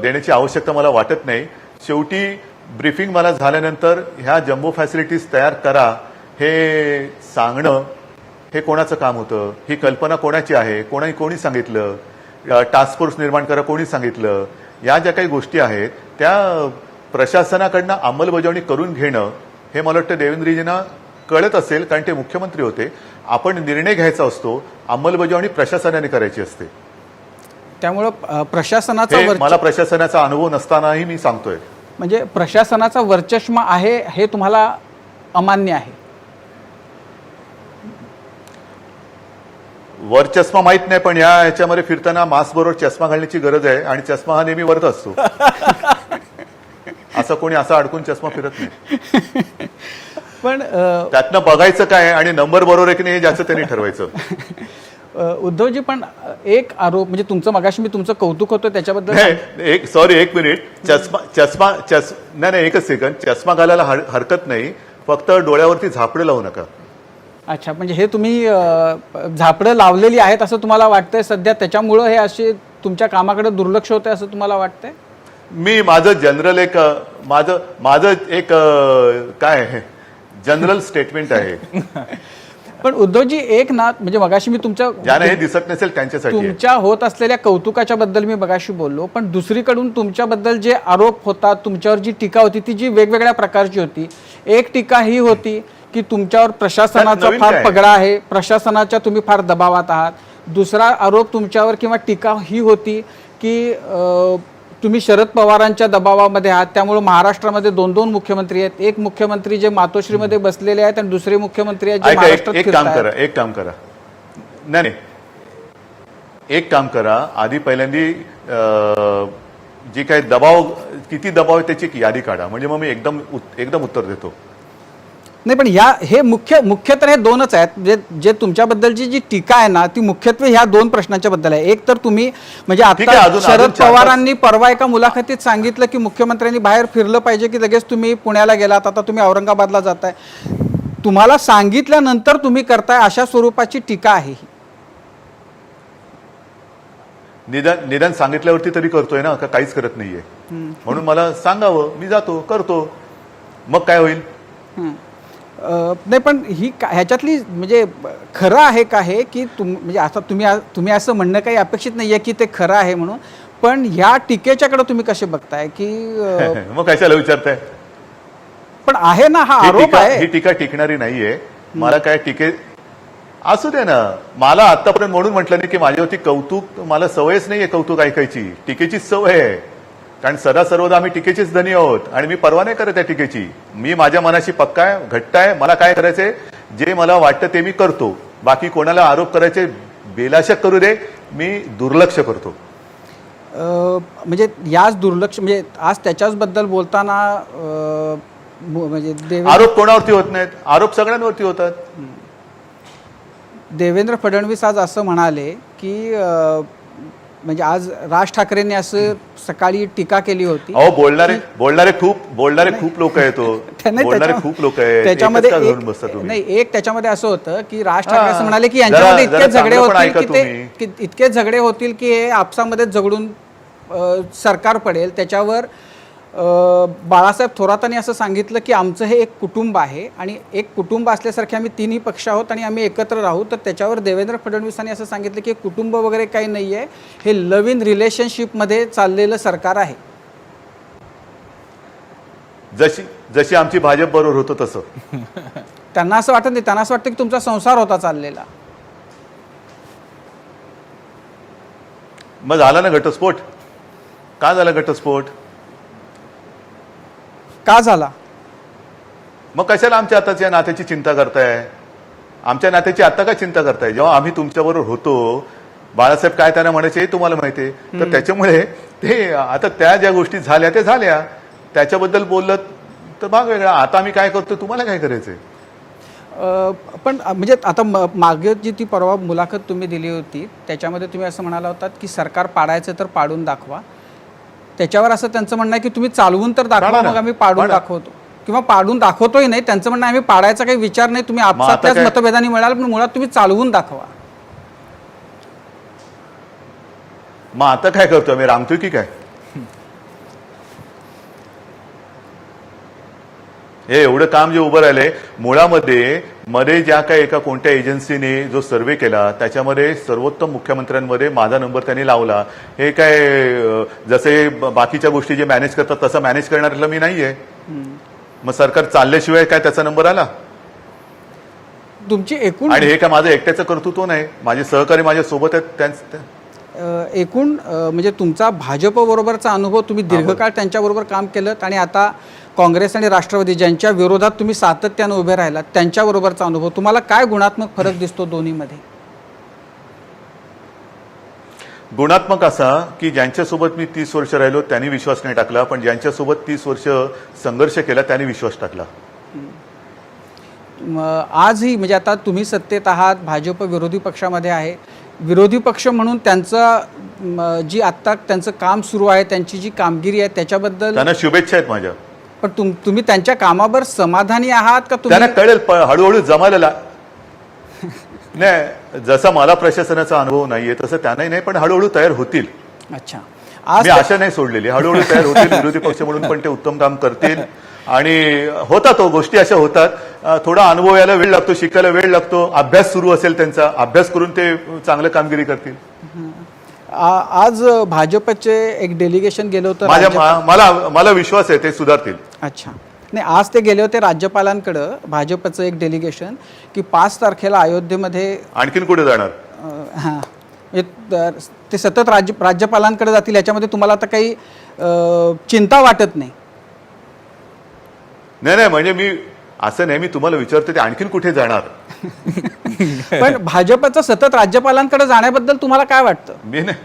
देण्याची आवश्यकता मला वाटत नाही. शेवटी ब्रीफिंग मला झाल्यानंतर ह्या जम्बो फॅसिलिटीज तयार करा हे सांगणं हे कोणाचं काम होतं? ही कल्पना कोणाची आहे? कोणी सांगितलं? टास्क फोर्स निर्माण करा कोणी सांगितलं? या ज्या काही गोष्टी आहेत त्या प्रशासनाकडनं अंमलबजावणी करून घेणं हे मला वाटतं देवेंद्रजींना कळत असेल, कारण ते मुख्यमंत्री होते. आपण निर्णय घ्यायचा असतो, अंमलबजावणी प्रशासनाने करायची असते. त्यामुळं प्रशासनाचा मला प्रशासनाचा अनुभव नसतानाही मी सांगतोय, म्हणजे प्रशासनाचा वर्चस्व आहे हे तुम्हाला अमान्य आहे? वर चष्मा माहित नाही, पण ह्याच्यामध्ये फिरताना मास्क बरोबर चष्मा घालण्याची गरज आहे आणि चष्मा हा नेहमी वरत असतो. असं कोणी असा अडकून चष्मा फिरत नाही. पण त्यातनं बघायचं काय आणि नंबर बरोबर आहे की नाही ज्याचं त्यांनी ठरवायचं. उद्धवजी, पण एक आरोप, म्हणजे तुमचं मगाशी मी तुमचं कौतुक होतं त्याच्याबद्दल एक मिनिट. चष्मा नाही एकच सेकंद. चष्मा घालायला हरकत नाही, फक्त डोळ्यावरती झापडं लावू नका. अच्छा, म्हणजे हे तुम्ही झापडं लावलेली आहेत असं तुम्हाला वाटतंय सध्या, त्याच्यामुळं हे असे तुमच्या कामाकडे दुर्लक्ष होतंय असं तुम्हाला वाटतंय? मी माझं जनरल एक माझं एक काय जनरल स्टेटमेंट आहे. पण उद्धवजी, एक ना, म्हणजे मगाशी मी ज्याने हे दिसत नसेल त्यांच्यासाठी तुमच्या होत असलेल्या कौतुकाच्या बद्दल मी मगाशी बोललो, पण दुसरीकडून तुमच्याबद्दल जे आरोप होता, तुमच्यावर जी टीका होती ती जी वेगवेगळ्या प्रकारची होती. एक टीका ही होती की तुमच्यावर प्रशासनाचा फार पगडा आहे, प्रशासनाच्या तुम्ही फार दबावात आहात. दुसरा आरोप तुमच्यावर किंवा टीका ही होती की तुम्ही शरद पवारांच्या दबावामध्ये आहात, त्यामुळे महाराष्ट्रामध्ये दोन मुख्यमंत्री आहेत. एक मुख्यमंत्री जे मातोश्रीमध्ये बसलेले आहेत आणि दुसरे मुख्यमंत्री आहेत जे महाराष्ट्रात फिरतायत. एक काम करा नाही एक काम करा, आधी पहिल्यांदी जी काही दबाव किती दबाव आहे त्याची एक यादी काढा, म्हणजे मग मी एकदम उत्तर देतो. नाही, पण हे मुख्य तर हे दोनच आहेत. जे तुमच्याबद्दलची जी टीका आहे ना ती मुख्यत्वे ह्या दोन प्रश्नाच्या बद्दल आहे. एक तर तुम्ही म्हणजे आता शरद पवारांनी परवा एका मुलाखतीत सांगितलं की मुख्यमंत्र्यांनी बाहेर फिरलं पाहिजे की लगेच तुम्ही पुण्याला गेलात, आता तुम्ही औरंगाबादला जाताय. तुम्हाला सांगितल्यानंतर तुम्ही करताय अशा स्वरूपाची टीका आहे ही. निदान सांगितल्यावरती तरी करतोय ना, काहीच करत नाहीये. म्हणून मला सांगावं, मी जातो करतो, मग काय होईल? नाही, पण ही ह्याच्यातली म्हणजे खरं आहे का हे की म्हणजे आता तुम्ही असं म्हणणं काही अपेक्षित नाहीये की ते खरं आहे म्हणून, पण ह्या टीकेच्याकडे तुम्ही कसे बघताय की मग कशाला विचारताय? पण आहे ना, हा आरोप आहे. ही टीका टिकणारी नाहीये. मला काय टीके असू दे ना, मला आतापर्यंत म्हणून म्हटलं नाही की माझ्यावरती कौतुक, मला सवयच नाहीये कौतुक ऐकायची, टीकेचीच सवय आहे. कारण सदा सर्वदा आम्ही टीकेचेच धनी आहोत आणि मी परवा नाही करत आहे टीकेची. मी माझ्या मनाशी पक्का आहे, घट्ट आहे. मला काय करायचंय, जे मला वाटतं ते मी करतो. बाकी कोणाला आरोप करायचे बेलाशक करू दे, मी दुर्लक्ष करतो. म्हणजे याच दुर्लक्ष, म्हणजे आज त्याच्याच बद्दल बोलताना म्हणजे आरोप कोणावरती होत नाहीत, आरोप सगळ्यांवरती होतात. देवेंद्र फडणवीस आज असं म्हणाले की म्हणजे आज राज ठाकरेंनी असं सकाळी टीका केली होती. अहो, बोलणारे खूप लोक आहेत. बोलणारे खूप लोक आहेत. त्याच्यामध्ये नाही, एक त्याच्यामध्ये असं होतं की राज ठाकरे असं म्हणाले की यांच्यामध्ये इतके झगडे होतील की हे आपसामध्ये झगडून सरकार पडेल. त्याच्यावर बाळासाहेब थोरातांनी असं सांगितलं की आमचं हे एक कुटुंब आहे आणि एक कुटुंब असल्यासारखे आम्ही तिन्ही पक्ष आहोत आणि आम्ही एकत्र राहू. तर त्याच्यावर देवेंद्र फडणवीसांनी असं सांगितलं की कुटुंब वगैरे काही नाही आहे, हे लव्ह इन रिलेशनशिपमध्ये चाललेलं सरकार आहे. जशी जशी आमची भाजप बरोबर होतं तसं. त्यांना असं वाटत नाही, त्यांना असं वाटतं की तुमचा संसार होता चाललेला. मग झाला ना घटस्फोट. का झाला घटस्फोट? का झाला? मग कशाला आमच्या आताच्या नात्याची चिंता करताय? आमच्या नात्याची आता काय चिंता करताय? जेव्हा आम्ही तुमच्याबरोबर होतो, बाळासाहेब काय त्यांना म्हणायचे हे तुम्हाला माहिती आहे. तर त्याच्यामुळे ते आता त्या ज्या गोष्टी झाल्या त्या झाल्या, त्याच्याबद्दल बोललं तर भाग वेगळा. आता आम्ही काय करतो तुम्हाला काय करायचंय? पण म्हणजे आता मागे जी ती परवा मुलाखत तुम्ही दिली होती त्याच्यामध्ये तुम्ही असं म्हणाला होतात की सरकार पाडायचं तर पाडून दाखवा. त्याच्यावर असं त्यांचं म्हणणं आहे की तुम्ही चालवून तर दाखवा, मग आम्ही पाडून दाखवतो किंवा पाडून दाखवतोय नाही. त्यांचं म्हणणं आहे आम्ही पाडायचा काही विचार नाही, तुम्ही आपसात त्याच मतभेदाने मिळाल, पण मुळात तुम्ही चालवून दाखवा. मग आता काय करतो आम्ही? रांगतोय की काय? हे एवढं काम जे उभं राहिलंय, मुळामध्ये ज्या काय एका कोणत्या एजन्सीने जो सर्व्हे केला त्याच्यामध्ये सर्वोत्तम मुख्यमंत्र्यांमध्ये माझा नंबर त्यांनी लावला. हे काय जसे बाकीच्या गोष्टी जे मॅनेज करतात तसं मॅनेज करणाऱ्याला मी नाहीये. मग सरकार चालल्याशिवाय काय त्याचा नंबर आला? तुमची एकूण आणि हे काय माझं एकट्याचं कर्तृत्व नाही, माझे सहकारी माझ्या सोबत आहेत. एकूण म्हणजे तुमचा भाजप बरोबरचा अनुभव, तुम्ही दीर्घकाळ त्यांच्याबरोबर काम केलं आणि आता काँग्रेस आणि राष्ट्रवादी ज्यांच्या विरोधात तुम्ही सातत्यानं उभे राहिलात त्यांच्याबरोबरचा अनुभव, तुम्हाला काय गुणात्मक फरक दिसतो दोन्हीमध्ये? गुणात्मक असा की ज्यांच्यासोबत मी 30 वर्ष राहिलो त्यांनी विश्वास नाही टाकला, पण ज्यांच्यासोबत 30 वर्ष संघर्ष केला त्यांनी विश्वास टाकला. आजही म्हणजे आता तुम्ही सत्तेत आहात, भाजप विरोधी पक्षामध्ये आहे. विरोधी पक्ष म्हणून त्यांचं जी आत्ता त्यांचं काम सुरू आहे, त्यांची जी कामगिरी आहे त्याच्याबद्दल त्यांना शुभेच्छा आहेत माझ्या. पण तुम्ही त्यांच्या कामावर समाधानी आहात का? त्यांना कळेल हळूहळू जमायला नाही. जसा मला प्रशासनाचा अनुभव नाहीये तसं त्यांनाही नाही, पण हळूहळू तयार होतील. अच्छा, मी आशा नाही सोडलेली. हळूहळू तयार होतील. विरोधी पक्ष म्हणून पण ते उत्तम काम करतील आणि होतात गोष्टी अशा होतात. थोडा अनुभव यायला वेळ लागतो, शिकायला वेळ लागतो. अभ्यास सुरू असेल त्यांचा, अभ्यास करून ते चांगलं कामगिरी करतील. आज भाजपचे एक डेलिगेशन गेलं होतं. मला विश्वास आहे ते सुधारतील. अच्छा, नाही, आज ते गेले होते राज्यपालांकडं, भाजपचं एक डेलिगेशन, की 5 तारखेला अयोध्येमध्ये. आणखीन कुठे जाणार? हां, ते सतत राज्यपालांकडे जातील. याच्यामध्ये तुम्हाला आता काही चिंता वाटत नाही? नाही, म्हणजे मी असं नाही, मी तुम्हाला विचारतो ते आणखीन कुठे जाणार. पण भाजपचं सतत राज्यपालांकडे जाण्याबद्दल तुम्हाला काय वाटतं? मी नाही,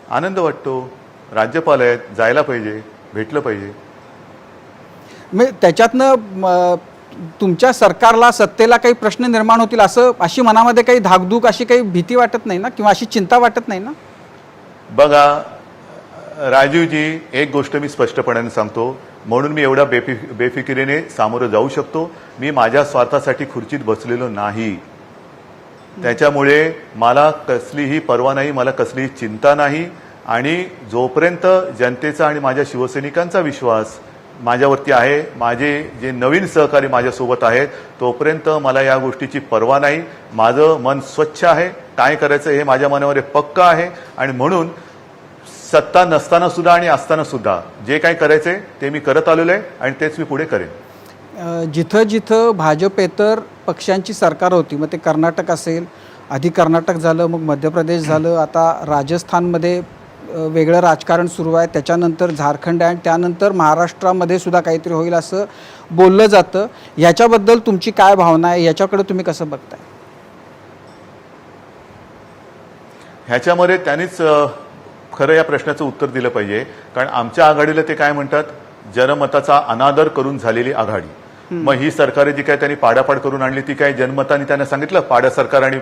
आनंद वाटतो. राज्यपाल आहेत, जायला पाहिजे, भेटलं पाहिजे. म्हणजे त्याच्यातनं तुमच्या सरकारला, सत्तेला काही प्रश्न निर्माण होतील अशी मनामध्ये काही धाकधूक, अशी काही भीती वाटत नाही ना, किंवा अशी चिंता वाटत नाही ना? बघा राजीवजी, एक गोष्ट मी स्पष्टपणाने सांगतो, म्हणून मी एवढ्या बेफिकिरीने सामोरं जाऊ शकतो. मी माझ्या स्वार्थासाठी खुर्चीत बसलेलो नाही. त्याच्यामुळे मला कसलीही पर्वा नाही, मला कसलीही चिंता नाही. आणि जोपर्यंत जनतेचा आणि माझ्या शिवसैनिकांचा विश्वास माझ्यावरती आहे, माझे जे नवीन सहकारी माझ्यासोबत आहेत, तोपर्यंत मला या गोष्टीची पर्वा नाही. माझं मन स्वच्छ आहे. काय करायचं हे माझ्या मनावर पक्का आहे. आणि म्हणून सत्ता नसताना सुद्धा आणि असताना सुद्धा जे काही करायचंय ते मी करत आलेलो आहे आणि तेच मी पुढे करेन. जिथं जिथं भाजपेतर पक्षांची सरकार होती, मग ते कर्नाटक असेल, आधी कर्नाटक झालं, मग मध्य प्रदेश झालं, आता राजस्थानमध्ये वेगळं राजकारण सुरू आहे, त्याच्यानंतर झारखंड आहे आणि त्यानंतर महाराष्ट्रामध्ये सुद्धा काहीतरी होईल असं बोललं जातं. याच्याबद्दल तुमची काय भावना आहे? याच्याकडे तुम्ही कसं बघताय? ह्याच्यामध्ये त्यांनीच खरं या प्रश्नाचं उत्तर दिलं पाहिजे. कारण आमच्या आघाडीला ते काय म्हणतात, जनमताचा अनादर करून झालेली आघाडी. मग ही सरकार जी काय त्यांनी पाडापाड करून आणली ती काय जनमताने त्यांना सांगितलं पाडा सरकार आणि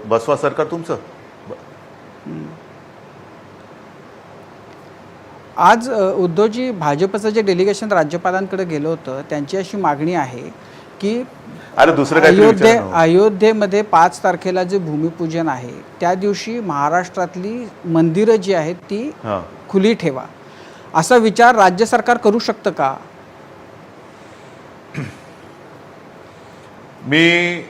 बसवा सरकार तुमचं? आज उद्धवजी, भाजपचं जे डेलिगेशन राज्यपालांकडे गेलं होतं त्यांची अशी मागणी आहे की अरे दुसरं काहीतरी विचार ना. अयोध्येमध्ये 5 तारखेला जे भूमिपूजन आहे त्या दिवशी महाराष्ट्रातली मंदिरं जी आहेत ती हां. खुली ठेवा, असा विचार राज्य सरकार करू शकतं का? मी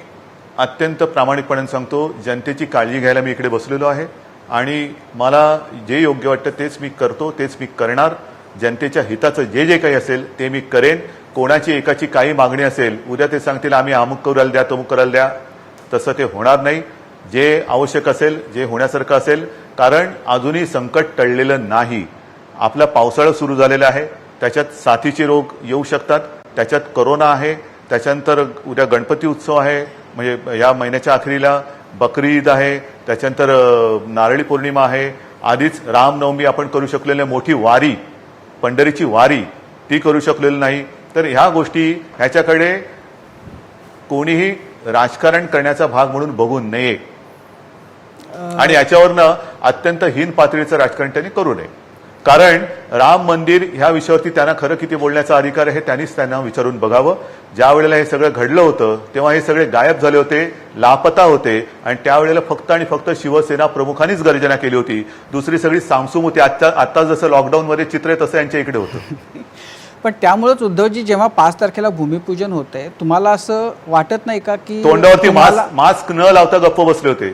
अत्यंत प्रामाणिकपणे सांगतो, जनतेची काळजी घ्यायला मी इकडे बसलेलो आहे आणि मला जे योग्य वाटतं तेच मी करतो, तेच मी करणार. जनतेच्या हिताचं जे जे काही असेल ते मी करेन. कोणाची एकाची काही मागणी असेल, उद्या ते सांगतील आम्ही अमुक करायला द्या, तमुक करायला द्या, तसं ते होणार नाही. जे आवश्यक असेल, जे होण्यासारखं असेल, कारण अजूनही संकट टळलेलं नाही. आपला पावसाळा सुरू झालेला आहे, त्याच्यात साथीचे रोग येऊ शकतात, त्याच्यात कोरोना आहे, त्याच्यानंतर उद्या गणपती उत्सव आहे, म्हणजे या महिन्याच्या अखेरीला बकरी ईद आहे, त्याच्यानंतर नारळी पौर्णिमा आहे, आधीच रामनवमी आपण करू शकलेली मोठी वारी, पंढरीची वारी, ती करू शकलेली नाही. तर ह्या गोष्टी ह्याच्याकडे कोणीही राजकारण करण्याचा भाग म्हणून बघू नये आणि याच्यावरनं अत्यंत हीन पातळीचं राजकारण त्यांनी करू नये. कारण राम मंदिर ह्या विषयावरती त्यांना खरं किती बोलण्याचा अधिकार आहे त्यांनीच त्यांना विचारून बघावं. ज्या वेळेला हे सगळं घडलं होतं तेव्हा हे सगळे गायब झाले होते, लापता होते आणि त्यावेळेला फक्त आणि फक्त शिवसेना प्रमुखांनीच गर्जना केली होती. दुसरी सगळी सामसूम होती. आता जसं लॉकडाऊनमध्ये चित्र आहे तसं यांच्या इकडे होतं. पण त्यामुळेच उद्धवजी जेव्हा 5 तारखेला भूमिपूजन होतंय, तुम्हाला असं वाटत नाही का की तोंडावरती मास्क न लावता गप्प बसले होते,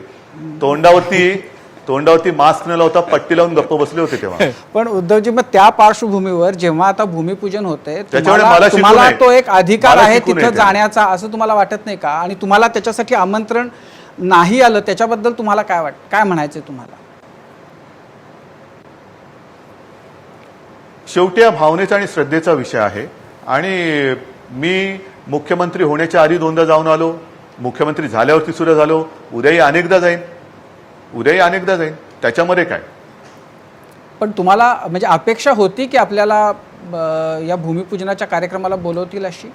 तोंडावरती मास्क न लावता पट्टी लावून गप्प बसले होते तेव्हा. पण उद्धवजी मग त्या पार्श्वभूमीवर जेव्हा आता भूमिपूजन होतंय, त्याच्यामुळे मला तुम्हाला तो एक अधिकार मला आहे शिकू तिथं नये जाण्याचा, असं तुम्हाला वाटत नाही का? आणि तुम्हाला त्याच्यासाठी आमंत्रण नाही आलं त्याच्याबद्दल तुम्हाला काय म्हणायचंय तुम्हाला? शेवटी या भावनेचा आणि श्रद्धेचा विषय आहे आणि मी मुख्यमंत्री होण्याच्या आधी 2दा जाऊन आलो, मुख्यमंत्री झाल्यावरती सुद्धा झालो, उद्याही अनेकदा जाईन. त्याच्यामध्ये काय? पण तुम्हाला म्हणजे अपेक्षा होती की आपल्याला या भूमिपूजनाच्या कार्यक्रमाला बोलवतील अशी?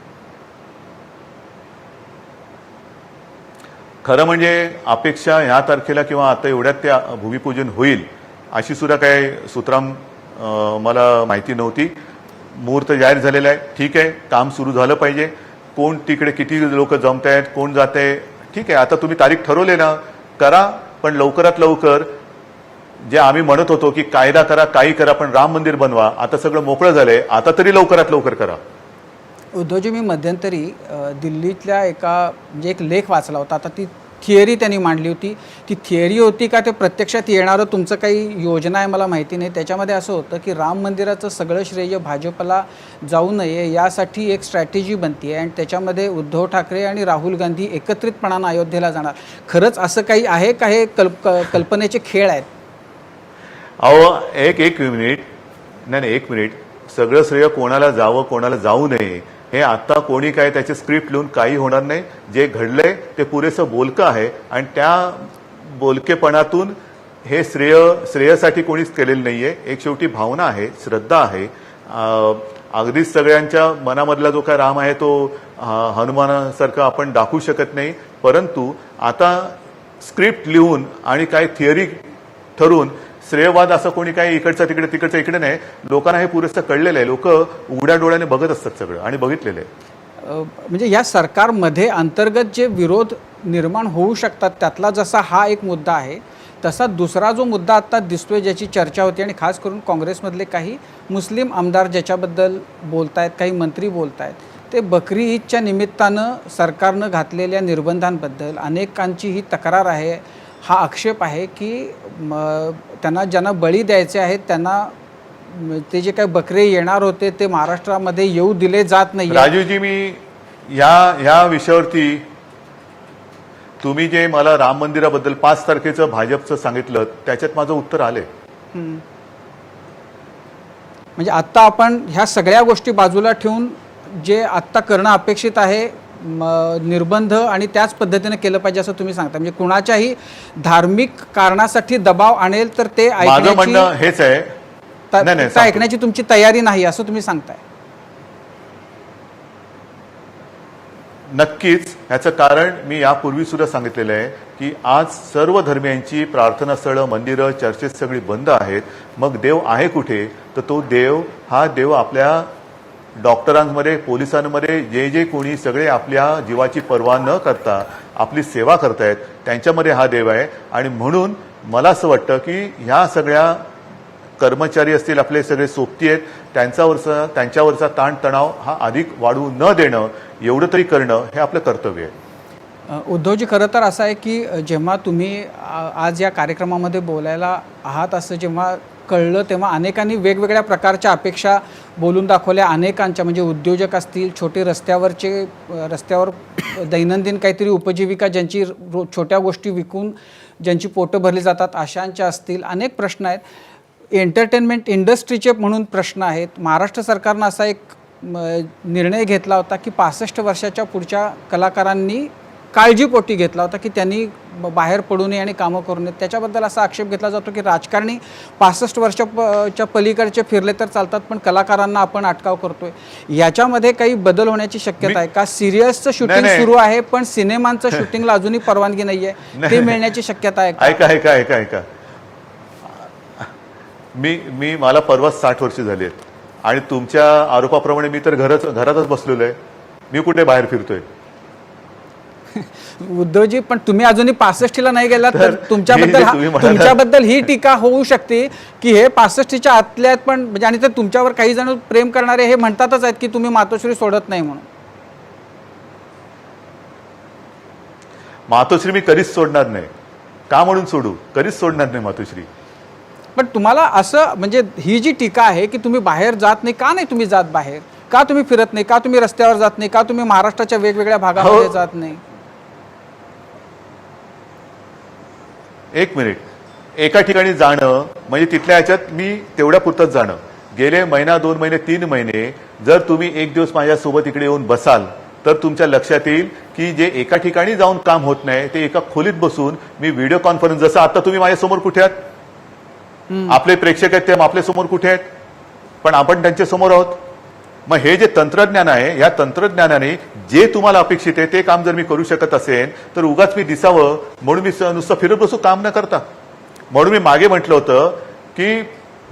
खरं म्हणजे अपेक्षा ह्या तारखेला किंवा आता एवढ्यात ते भूमिपूजन होईल अशी सुद्धा काय सूत्राम मला माहिती नव्हती. मुहूर्त जाहीर झालेला आहे, ठीक आहे, काम सुरू झालं पाहिजे. कोण तिकडे किती लोक जमत आहेत, कोण जात आहे, ठीक आहे. आता तुम्ही तारीख ठरवले ना, करा. पण लवकरात लवकर जे आम्ही म्हणत होतो की कायदा करा, काही करा, पण राम मंदिर बनवा, आता सगळं मोकळं झालंय, आता तरी लवकरात लवकर करा. उद्धवजी, मी मध्यंतरी दिल्लीतल्या म्हणजे एक लेख वाचला होता. आता ती थिअरी त्यांनी मांडली होती. ती थिअरी होती का ते प्रत्यक्षात येणारं तुमचं काही योजना आहे मला माहिती नाही. त्याच्यामध्ये असं होतं की राम मंदिराचं सगळं श्रेय भाजपला जाऊ नये यासाठी एक स्ट्रॅटेजी बनते आणि त्याच्यामध्ये उद्धव ठाकरे आणि राहुल गांधी एकत्रितपणानं अयोध्येला जाणार. खरंच असं काही आहे का? हे कल्पनेचे खेळ आहेत? अहो एक मिनिट, सगळं श्रेय कोणाला जावं कोणाला जाऊ नये हे आता कोणी काय त्याचे स्क्रिप्ट लिहून काही होणार नाही. जे घडलंय ते पुरेसं बोलकं आहे आणि त्या बोलकेपणातून हे श्रेयसाठी कोणीच केलेलं नाहीये. एक शेवटी भावना आहे, श्रद्धा आहे. अगदीच सगळ्यांच्या मनामधला जो काय राम आहे तो हनुमानासारखं आपण दाखवू शकत नाही, परंतु आता स्क्रिप्ट लिहून आणि काय थिअरी ठरवून श्रेयवाद असं कोणी काही इकडचं तिकडचं इकडे नाही. लोकांना हे पुरेसं कळलेलं आहे. लोक उघड्या डोळ्याने बघत असतात सगळं आणि बघितलेलं आहे. म्हणजे या सरकारमध्ये अंतर्गत जे विरोध निर्माण होऊ शकतात त्यातला जसा हा एक मुद्दा आहे, तसा दुसरा जो मुद्दा आता दिसतोय ज्याची चर्चा होती आणि खास करून काँग्रेसमधले काही मुस्लिम आमदार ज्याच्याबद्दल बोलतायत, काही मंत्री बोलतायत, ते बकरी ईदच्या निमित्तानं सरकारनं घातलेल्या निर्बंधांबद्दल अनेकांची ही तक्रार आहे, हा आक्षेप आहे की त्यांना ज्यांना बळी द्यायचे आहेत त्यांना ते जे काही बकरे येणार होते ते महाराष्ट्रामध्ये येऊ दिले जात नाही. राजूजी, मी ह्या विषयावरती तुम्ही जे मला राम मंदिराबद्दल 5 तारखेचं भाजपचं सांगितलं त्याच्यात माझं उत्तर आले. म्हणजे आत्ता आपण ह्या सगळ्या गोष्टी बाजूला ठेवून जे आत्ता करणं अपेक्षित आहे निर्बंध आणि त्याच पद्धतीने केलं पाहिजे असं तुम्ही सांगता. म्हणजे कुणाच्याही धार्मिक कारणासाठी दबाव आणेल तर ते माझं म्हणणं हेच आहे, ऐकण्याची तुमची तयारी नाही असं तुम्ही सांगताय. नक्कीच. ह्याचं कारण मी यापूर्वी सुद्धा सांगितलेलं आहे की आज सर्व धर्मियांची प्रार्थनास्थळं, मंदिरं, चर्चेस सगळी बंद आहेत. मग देव आहे कुठे? तर तो देव आपल्या डॉक्टरांमध्ये, पोलिसांमध्ये जे कोणी सगळे आपल्या जीवाची पर्वा न करता आपली सेवा करतायत त्यांच्यामध्ये हा देव आहे. आणि म्हणून मला असं वाटतं की ह्या सगळ्या कर्मचारी असतील, आपले सगळे सोबती आहेत, त्यांच्यावरचा ताणतणाव हा अधिक वाढू न देणं, एवढं तरी करणं हे आपलं कर्तव्य आहे. उद्धवजी, खरं तर असं आहे की जेव्हा तुम्ही आज या कार्यक्रमामध्ये बोलायला आहात असं जेव्हा कळलं तेव्हा अनेकांनी वेगवेगळ्या प्रकारच्या अपेक्षा बोलून दाखवल्या. अनेकांच्या म्हणजे उद्योजक असतील, छोटे रस्त्यावर दैनंदिन काहीतरी उपजीविका ज्यांची छोट्या गोष्टी विकून ज्यांची पोटं भरली जातात अशांच्या असतील, अनेक प्रश्न आहेत. एंटरटेनमेंट इंडस्ट्रीचे म्हणून प्रश्न आहेत. महाराष्ट्र सरकारनं असा एक निर्णय घेतला होता की 65 वर्षाच्या पुढच्या कलाकारांनी काळजीपोटी घेतला होता की त्यांनी बाहेर पडू नये आणि कामं करू नयेत. त्याच्याबद्दल असा आक्षेप घेतला जातो की राजकारणी 65 वर्षाच्या पलीकडचे फिरले तर चालतात पण कलाकारांना आपण अटकाव करतोय. याच्यामध्ये काही बदल होण्याची शक्यता आहे का? सिरियसचं शूटिंग सुरू आहे पण सिनेमांचं शूटिंगला अजूनही परवानगी नाहीये, ते मिळण्याची शक्यता आहे का? ऐका मी मला परवा 60 वर्ष झाली आहेत आणि तुमच्या आरोपाप्रमाणे मी तर घरातच बसलेलो आहे. मी कुठे बाहेर फिरतोय? उद्धवजी, पण तुम्ही अजूनही 65ला नाही गेलात तर तुमच्याबद्दल ही टीका होऊ शकते की हे 65च्या आतले आहेत पण म्हणजे, आणि तर तुमच्यावर काही जण प्रेम करणारे हे म्हणतातच आहेत की तुम्ही मातोश्री सोडत नाही म्हणून. मातोश्री मी कधीच सोडणार नाही. का म्हणून सोडू? कधीच सोडणार नाही मातोश्री. पण तुम्हाला असं म्हणजे ही जी टीका आहे की तुम्ही बाहेर जात नाही, का नाही तुम्ही जात बाहेर? का तुम्ही फिरत नाही? का तुम्ही रस्त्यावर जात नाही? का तुम्ही महाराष्ट्राच्या वेगवेगळ्या भागामध्ये जात नाही? एक मिनिट. एका ठिकाणी जाणं म्हणजे तिथल्या ह्याच्यात मी तेवढ्या पुरतच जाणं. गेले महिना, 2 महिने, 3 महिने जर तुम्ही एक दिवस माझ्यासोबत इकडे येऊन बसाल तर तुमच्या लक्षात येईल की जे एका ठिकाणी जाऊन काम होत नाही ते एका खोलीत बसून मी व्हिडिओ कॉन्फरन्स, जसं आता तुम्ही माझ्यासमोर कुठे आहात, आपले प्रेक्षक आहेत ते आपल्या समोर कुठे आहेत, पण आपण त्यांच्या समोर आहोत. मग हे जे तंत्रज्ञान आहे, या तंत्रज्ञानाने जे तुम्हाला अपेक्षित आहे ते काम जर मी करू शकत असेल तर उगाच मी दिसावं म्हणून मी नुसतं फिरत बसू काम न करता. म्हणून मी मागे म्हटलं होतं की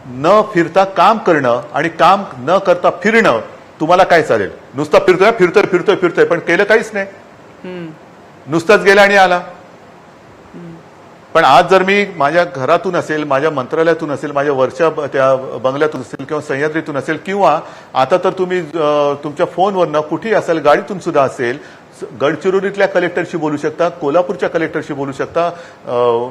न फिरता काम करणं आणि काम न करता फिरणं तुम्हाला काय चालेल? नुसतं फिरतोय पण केलं काहीच नाही, नुसतंच गेला आणि आला. पण आज जर मी माझ्या घरातून असेल, माझ्या मंत्रालयातून असेल, माझ्या वरच्या त्या बंगल्यातून असेल किंवा सह्याद्रीतून असेल किंवा आता तर तुम्ही तुमच्या फोनवरनं कुठेही असेल, गाडीतून सुद्धा असेल, गडचिरोलीतल्या कलेक्टरशी बोलू शकता, कोल्हापूरच्या कलेक्टरशी बोलू शकता,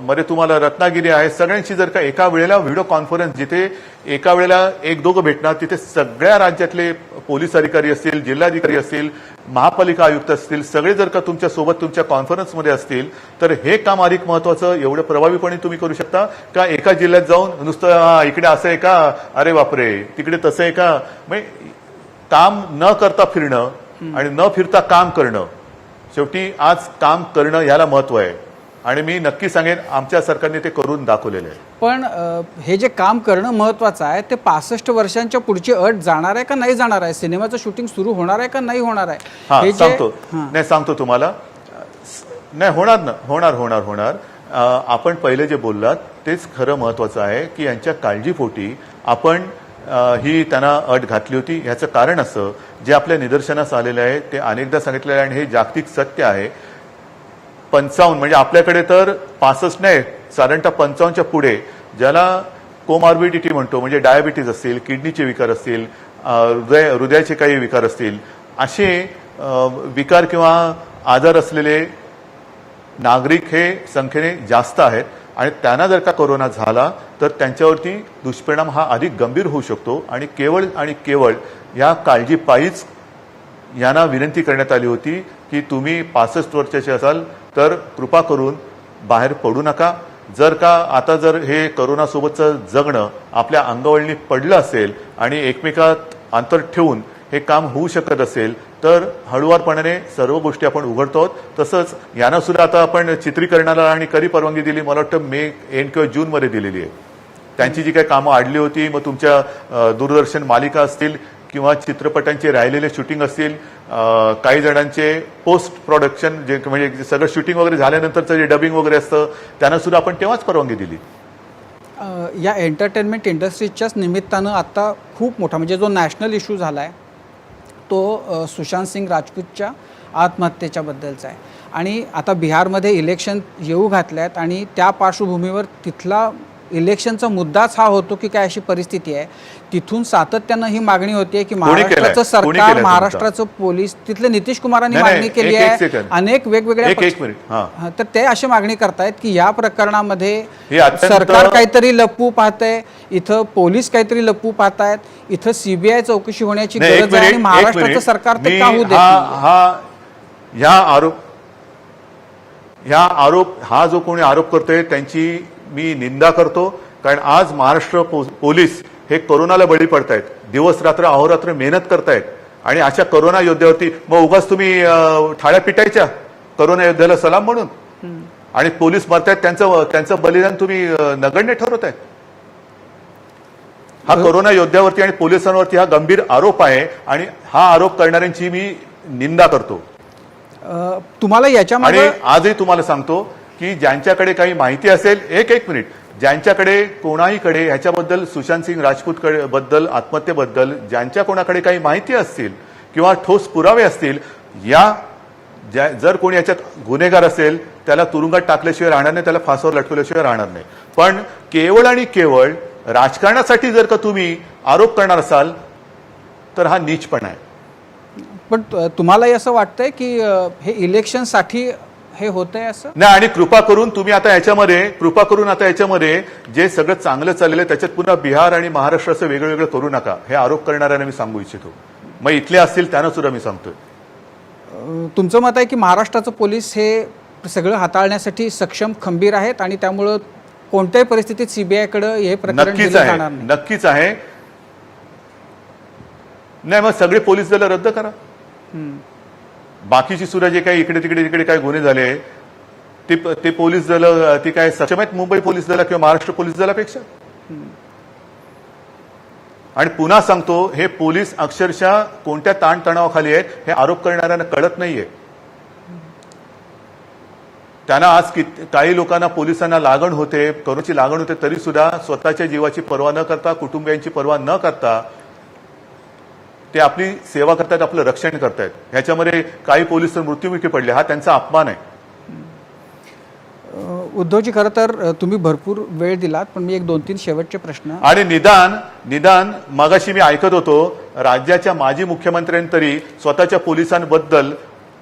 मध्ये तुम्हाला रत्नागिरी आहे, सगळ्यांशी जर का एका वेळेला व्हिडिओ कॉन्फरन्स, जिथे एका वेळेला 1-2 भेटणार, तिथे सगळ्या राज्यातले पोलीस अधिकारी असतील, जिल्हाधिकारी असतील, महापालिका आयुक्त असतील, सगळे जर का तुमच्या सोबत तुमच्या कॉन्फरन्समध्ये असतील तर हे काम अधिक महत्वाचं एवढं प्रभावीपणे तुम्ही करू शकता का एका जिल्ह्यात जाऊन नुसतं इकडे असं आहे का, अरे बापरे तिकडे तसं आहे का. म्हणजे काम न करता फिरणं आणि न फिरता काम करणं, शेवटी आज काम करणं याला महत्व आहे आणि मी नक्की सांगेन आमच्या सरकारने ते करून दाखवलेलं आहे. पण हे जे काम करणं महत्वाचं आहे ते 65 वर्षांच्या पुढची अट जाणार आहे का नाही जाणार आहे? सिनेमाचं शूटिंग सुरू होणार आहे का नाही होणार आहे? हा सांगतो तुम्हाला. नाही होणार. आपण पहिले जे बोललात तेच खरं महत्वाचं आहे की यांच्या काळजीपोटी आपण ही त्यांना अट घातली होती. ह्याचं कारण असं, जे आपल्या निदर्शनास आलेलं आहे ते अनेकदा सांगितलेलं आहे आणि हे जागतिक सत्य आहे. 55 म्हणजे आपल्याकडे तर 65 नाही, साधारणतः 55च्या पुढे ज्याला कोमॉर्बिडिटी म्हणतो, म्हणजे डायबिटीज असतील, किडनीचे विकार असतील, हृदयाचे काही विकार असतील, असे विकार किंवा आजार असलेले नागरिक हे संख्येने जास्त आहेत आणि त्यांना जर का कोरोना झाला तर त्यांच्यावरती दुष्परिणाम हा अधिक गंभीर होऊ शकतो. आणि केवळ या काळजीपायीच यांना विनंती करण्यात आली होती की तुम्ही 65 वर्षाचे असाल तर कृपा करून बाहेर पडू नका. जर का आता जर हे कोरोनासोबतचं जगणं आपल्या अंगवळणी पडलं असेल आणि एकमेकात अंतर ठेवून हे काम होऊ शकत असेल तर हळुवारपणाने सर्व गोष्टी आपण उघडतो. तसंच यांना सुद्धा आता आपण चित्रीकरणाला आणि कधी परवानगी दिली, मला वाटतं मे एंड किंवा जूनमध्ये दिलेली आहे. त्यांची जी काही कामं अडली होती, मग तुमच्या दूरदर्शन मालिका असतील किंवा चित्रपटांचे राहिलेले शूटिंग असतील, काही जणांचे पोस्ट प्रोडक्शन जे म्हणजे सगळं शूटिंग वगैरे झाल्यानंतरचं जे डबिंग वगैरे असतं त्यांना सुद्धा आपण तेव्हाच परवानगी दिली. या एंटरटेनमेंट इंडस्ट्रीच्याच निमित्तानं आता खूप मोठा म्हणजे जो नॅशनल इश्यू झाला आहे तो सुशांत सिंग राजपूतच्या आत्महत्येच्या बद्दलचा आहे. आणि आता बिहारमध्ये इलेक्शन येऊ घातले आहेत आणि त्या पार्श्वभूमीवर तिथला इलेक्शनचा मुद्दाच हा होतो की काय अशी परिस्थिती आहे. तिथून सातत्यानं ही मागणी होते की महाराष्ट्राचं सरकार, महाराष्ट्राचं पोलीस, तिथले नितीश कुमारांनी मागणी केली आहे. अनेक वेगवेगळ्या तर ते अशी मागणी करतायत की या प्रकरणामध्ये सरकार काहीतरी लपवू पाहतंय, इथं पोलीस काहीतरी लपवू पाहतायत, इथं सीबीआय चौकशी होण्याची गरज आहे आणि महाराष्ट्राचं सरकार ते का होऊ देत नाही. हा जो कोणी आरोप करतोय त्यांची मी निंदा करतो. कारण आज महाराष्ट्र पोलीस हे कोरोनाला बळी पडतायत, दिवस रात्र अहोरात्र मेहनत करतायत आणि अशा कोरोना योद्ध्यावरती मग उगाच तुम्ही थाळ्या पिटायच्या कोरोना योद्ध्याला सलाम म्हणून, आणि पोलीस मरतायत त्यांचं बलिदान तुम्ही नगण्य ठरवताय. हा कोरोना योद्ध्यावरती आणि पोलिसांवरती हा गंभीर आरोप आहे आणि हा आरोप करणाऱ्यांची मी निंदा करतो. तुम्हाला याच्यामध्ये आणि आजही तुम्हाला सांगतो की ज्यांच्याकडे काही माहिती असेल, एक मिनिट, ज्यांच्याकडे कोणाहीकडे ह्याच्याबद्दल सुशांत सिंग राजपूत बद्दल, आत्महत्येबद्दल ज्यांच्या कोणाकडे काही माहिती असतील किंवा ठोस पुरावे असतील, जर कोणी याच्यात गुन्हेगार असेल त्याला तुरुंगात टाकल्याशिवाय राहणार नाही, त्याला फासावर लटकवल्याशिवाय राहणार नाही. पण केवळ आणि केवळ राजकारणासाठी जर का तुम्ही आरोप करणार असाल तर हा नीचपणा आहे. पण तुम्हालाही असं वाटतंय की हे इलेक्शनसाठी हे होतंय असं नाही. आणि कृपा करून आता याच्यामध्ये जे सगळं चांगलं चाललेलं आहे त्याच्यात पुन्हा बिहार आणि महाराष्ट्राचं वेगळं वेगळं करू नका. हे आरोप करणाऱ्यांना मी सांगू इच्छितो. मग इथले असतील त्यांना सुद्धा मी सांगतोय. तुमचं मत आहे की महाराष्ट्राचं पोलीस हे सगळं हाताळण्यासाठी सक्षम, खंबीर आहेत आणि त्यामुळं कोणत्याही परिस्थितीत सीबीआयकडे हे प्रकरण दिलं जाणार नाही. नक्कीच आहे. नाही मग सगळे पोलीस दल रद्द करा. बाकीची सुद्धा जे काही इकडे तिकडे काय गुन्हे झाले ते पोलीस दल ती काय सक्षम आहेत मुंबई पोलीस दला किंवा महाराष्ट्र पोलीस दलापेक्षा. आणि पुन्हा सांगतो, हे पोलीस अक्षरशः कोणत्या ताणतणावाखाली आहेत हे आरोप करणाऱ्यांना कळत नाहीये. त्यांना आज काही लोकांना पोलिसांना लागण होते, कोरोनाची लागण होते, तरी सुद्धा स्वतःच्या जीवाची पर्वा न करता, कुटुंबियांची पर्वा न करता ते आपली सेवा करतायत, आपलं रक्षण करतायत. ह्याच्यामध्ये काही पोलीस तर मृत्युमुखी पडले. हा त्यांचा अपमान आहे. उद्धवजी, खरं तर तुम्ही भरपूर वेळ दिलात, पण मी एक 2-3 शेवटचे प्रश्न. आणि निदान मगाशी मी ऐकत होतो राज्याच्या माजी मुख्यमंत्र्यांनी तरी स्वतःच्या पोलिसांबद्दल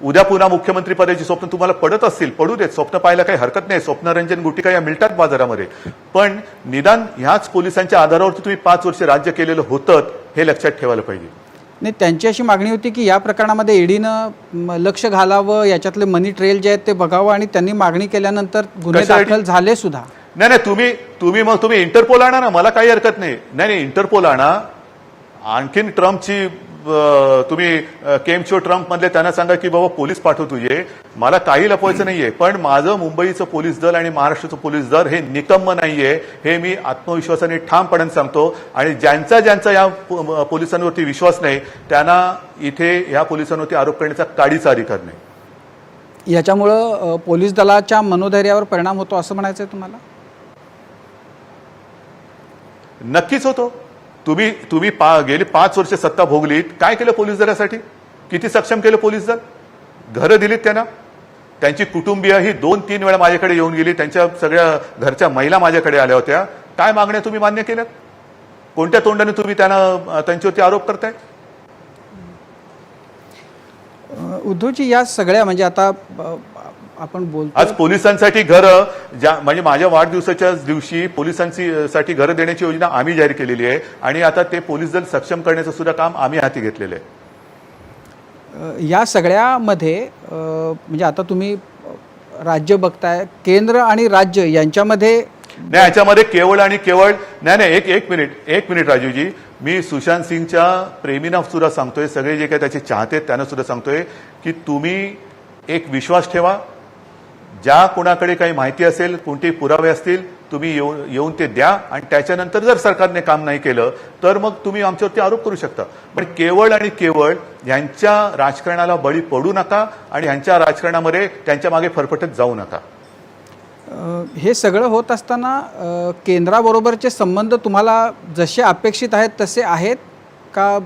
उद्या पुन्हा मुख्यमंत्री पदाची स्वप्न तुम्हाला पडत असतील, पडू देत. स्वप्न पाहायला काही हरकत नाही. स्वप्नरंजन गुटी काही मिळतात बाजारामध्ये. पण निदान ह्याच पोलिसांच्या आधारावरती तुम्ही 5 वर्ष राज्य केलेलं होतं हे लक्षात ठेवायला पाहिजे. नाही, त्यांची अशी मागणी होती की या प्रकरणामध्ये ईडीनं लक्ष घालावं, याच्यातले मनी ट्रेल जे आहेत ते बघावं, आणि त्यांनी मागणी केल्यानंतर गुन्हे दाखल झाले सुद्धा. नाही, तुम्ही इंटरपोल आणा ना, मला काही हरकत नाही. नाही, इंटरपोल आणा. आणखीन ट्रम्पची तुम्ही केमशो ट्रम्प मधले त्यांना सांगा की बाबा पोलीस पाठव तुझे, मला काही लपवायचं नाहीये. पण माझं मुंबईचं पोलीस दल आणि महाराष्ट्राचं पोलीस दल हे निकम्म नाहीये, हे मी आत्मविश्वासाने ठामपणे सांगतो. आणि ज्यांचा या पोलिसांवरती विश्वास नाही त्यांना इथे या पोलिसांवरती आरोप करण्याचा काडीचा अधिकार नाही. याच्यामुळं पोलीस दलाच्या मनोधैर्यावर परिणाम होतो असं म्हणायचंय तुम्हाला? नक्कीच होतो. तुम्ही गेली 5 वर्ष सत्ता भोगलीत, काय केलं पोलीस दलासाठी? किती सक्षम केलं पोलीस दल? घरं दिलीत त्यांना. त्यांची कुटुंबीय ही 2-3 वेळा माझ्याकडे येऊन गेली. त्यांच्या सगळ्या घरच्या महिला माझ्याकडे आल्या होत्या. काय मागण्या तुम्ही मान्य केल्यात? कोणत्या तोंडाने तुम्ही त्यांच्यावरती आरोप करताय? उद्धवजी, या सगळ्या म्हणजे आता आपण बोलतो आज पोलिसांसाठी घरं, म्हणजे माझ्या वाढदिवसाच्या दिवशी पोलिसांसाठी घरं देण्याची योजना आम्ही जाहीर केलेली आहे आणि आता ते पोलीस दल सक्षम करण्याचं सुद्धा काम आम्ही हाती घेतलेलं आहे. या सगळ्यामध्ये म्हणजे आता तुम्ही राज्य बघताय, केंद्र आणि राज्य यांच्यामध्ये नाही, याच्यामध्ये केवळ आणि केवळ नाही. एक मिनिट राजूजी, मी सुशांत सिंगच्या प्रेमींना सुद्धा सांगतोय, सगळे जे काही त्याचे चाहते आहेत त्यांना सुद्धा सांगतोय की तुम्ही एक विश्वास ठेवा. ज्या कोणाकडे काही माहिती असेल, कोणतेही पुरावे असतील, तुम्ही येऊन ते द्या. आणि त्याच्यानंतर जर सरकारने काम नाही केलं तर मग तुम्ही आमच्यावरती आरोप करू शकता. पण केवळ आणि केवळ ह्यांच्या राजकारणाला बळी पडू नका आणि ह्यांच्या राजकारणामध्ये त्यांच्या मागे फरफटत जाऊ नका. हे सगळं होत असताना केंद्राबरोबरचे संबंध तुम्हाला जसे अपेक्षित आहेत तसे आहेत? का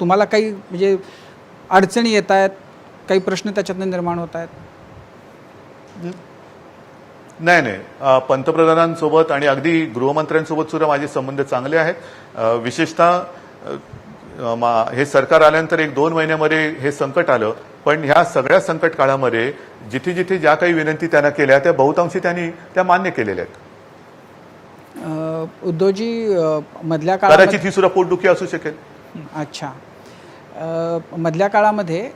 तुम्हाला काही म्हणजे अडचणी येत आहेत, काही प्रश्न त्याच्यातनं निर्माण होत आहेत? नाही नाही, पंतप्रधानांसोबत आणि अगदी गृहमंत्र्यांसोबत सुद्धा माझे संबंध चांगले आहेत. विशेषतः हे सरकार आल्यानंतर 1-2 महिन्यामध्ये हे संकट आलं, पण ह्या सगळ्या संकट काळामध्ये जिथे जिथे ज्या काही विनंती त्यांना केल्या त्या बहुतांशी त्यांनी त्या मान्य केलेल्या आहेत. उद्धवजी, मधल्या काळामध्ये कदाचित ही सुद्धा पोटदुखी असू शकेल. अच्छा. मधल्या काळामध्ये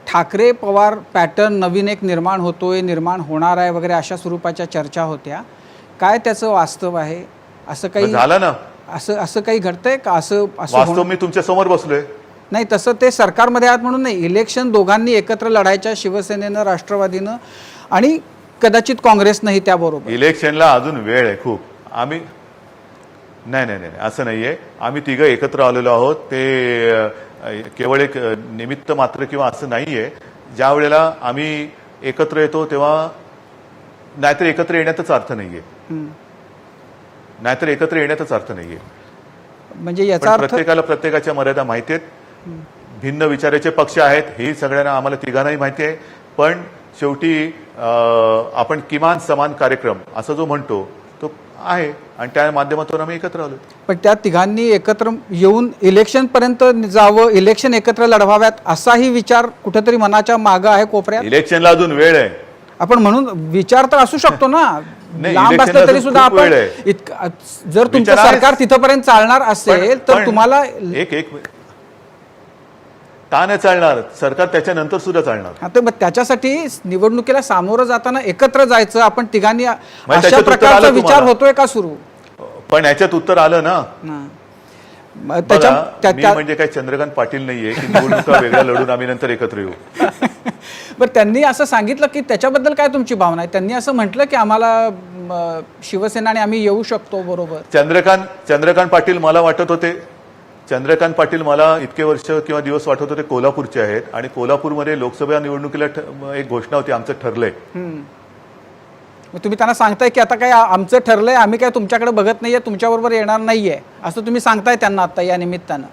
ठाकरे पवार पॅटर्न नवीन एक निर्माण होतोय, निर्माण होणार आहे वगैरे अशा स्वरूपाच्या चर्चा होत्या. काय त्याचं वास्तव आहे? असं काही झालं ना? असं काही घडतंय का? असं वास्तव मी तुमच्या समोर बसलोय. नाही, तसं ते सरकारमध्ये आहात म्हणून नाही. इलेक्शन दोघांनी एकत्र लढायच्या, शिवसेनेनं, राष्ट्रवादीनं आणि कदाचित काँग्रेसनंही त्याबरोबर. इलेक्शनला अजून वेळ आहे खूप. आम्ही नाही नाही नाही असं नाहीये. आम्ही तिघं एकत्र आलेलो आहोत. ते केवळ एक निमित्त मात्र किंवा असं नाहीये. ज्या वेळेला आम्ही एकत्र येतो तेव्हा नाहीतर एकत्र येण्यातच अर्थ नाहीये. नाहीतर एकत्र येण्यातच अर्थ नाहीये. म्हणजे याचा अर्थ प्रत्येकाला प्रत्येकाच्या मर्यादा माहिती आहेत. भिन्न विचाराचे पक्ष आहेत हे सगळ्यांना, आम्हाला तिघांनाही माहिती आहे. पण शेवटी आपण किमान समान कार्यक्रम असं जो म्हणतो तो आहे आणि त्या माध्यमातून आम्ही एकत्र आलो. पण त्या तिघांनी एकत्र येऊन इलेक्शन पर्यंत जावं, इलेक्शन एकत्र लढवाव्यात असाही विचार कुठेतरी मनाच्या मागं आहे कोपऱ्यात. इलेक्शनला अजून वेळ आहे. आपण म्हणून विचार तर असू शकतो ना, नाही, लांब इलेक्शनला असलं तरी अजून सुद्धा खूप वेळ आपण आहे. जर तुमचं विचार आहे. सरकार तिथपर्यंत चालणार असेल तर तुम्हाला एक का नाही चालणार? सरकार त्याच्यानंतर सुद्धा चालणार. हा, तर मग त्याच्यासाठी निवडणुकीला सामोरं जाताना एकत्र जायचं. आपण तिघांनी अशा त्याच्यात उत्तर प्रकारचा आलं विचार तुम्हाला? होतोय का सुरू? पण याच्यात उत्तर आलं ना. मग बघा, मी म्हणजे काही चंद्रकांत पाटील नाहीये की निवडणुका वेगळ्या लढून आम्ही नंतर एकत्र येऊ. बरं, त्यांनी असं सांगितलं की त्याच्याबद्दल काय तुमची भावना आहे? त्यांनी असं म्हटलं की आम्हाला शिवसेना आणि आम्ही येऊ शकतो बरोबर. चंद्रकांत पाटील मला वाटत होते, चंद्रकांत पाटील मला इतके वर्ष किंवा दिवस वाटत होते कोल्हापूरचे आहेत आणि कोल्हापूरमध्ये लोकसभा निवडणुकीला एक घोषणा होती, आमचं ठरलंय. मग तुम्ही त्यांना सांगताय की आता काय आमचं ठरलंय, आम्ही काय तुमच्याकडे बघत नाहीये, तुमच्याबरोबर येणार नाहीये असं तुम्ही सांगताय त्यांना आता या निमित्तानं?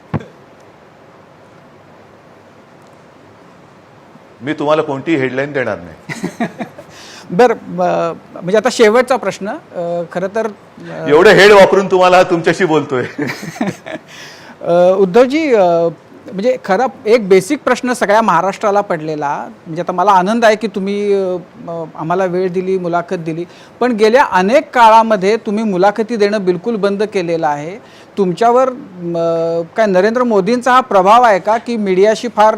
मी तुम्हाला कोणतीही हेडलाईन देणार नाही. बरं, म्हणजे आता शेवटचा प्रश्न. खरं तर एवढं हेड वापरून तुम्हाला तुमच्याशी बोलतोय. उद्धवजी, म्हणजे खरा एक बेसिक प्रश्न सगळ्या महाराष्ट्राला पडलेला. म्हणजे आता मला आनंद आहे की तुम्ही आम्हाला वेळ दिली, मुलाखत दिली, पण गेल्या अनेक काळामध्ये तुम्ही मुलाखती देणं बिलकुल बंद केलेलं आहे. तुमच्यावर काय नरेंद्र मोदींचा हा प्रभाव आहे का की मीडियाशी फार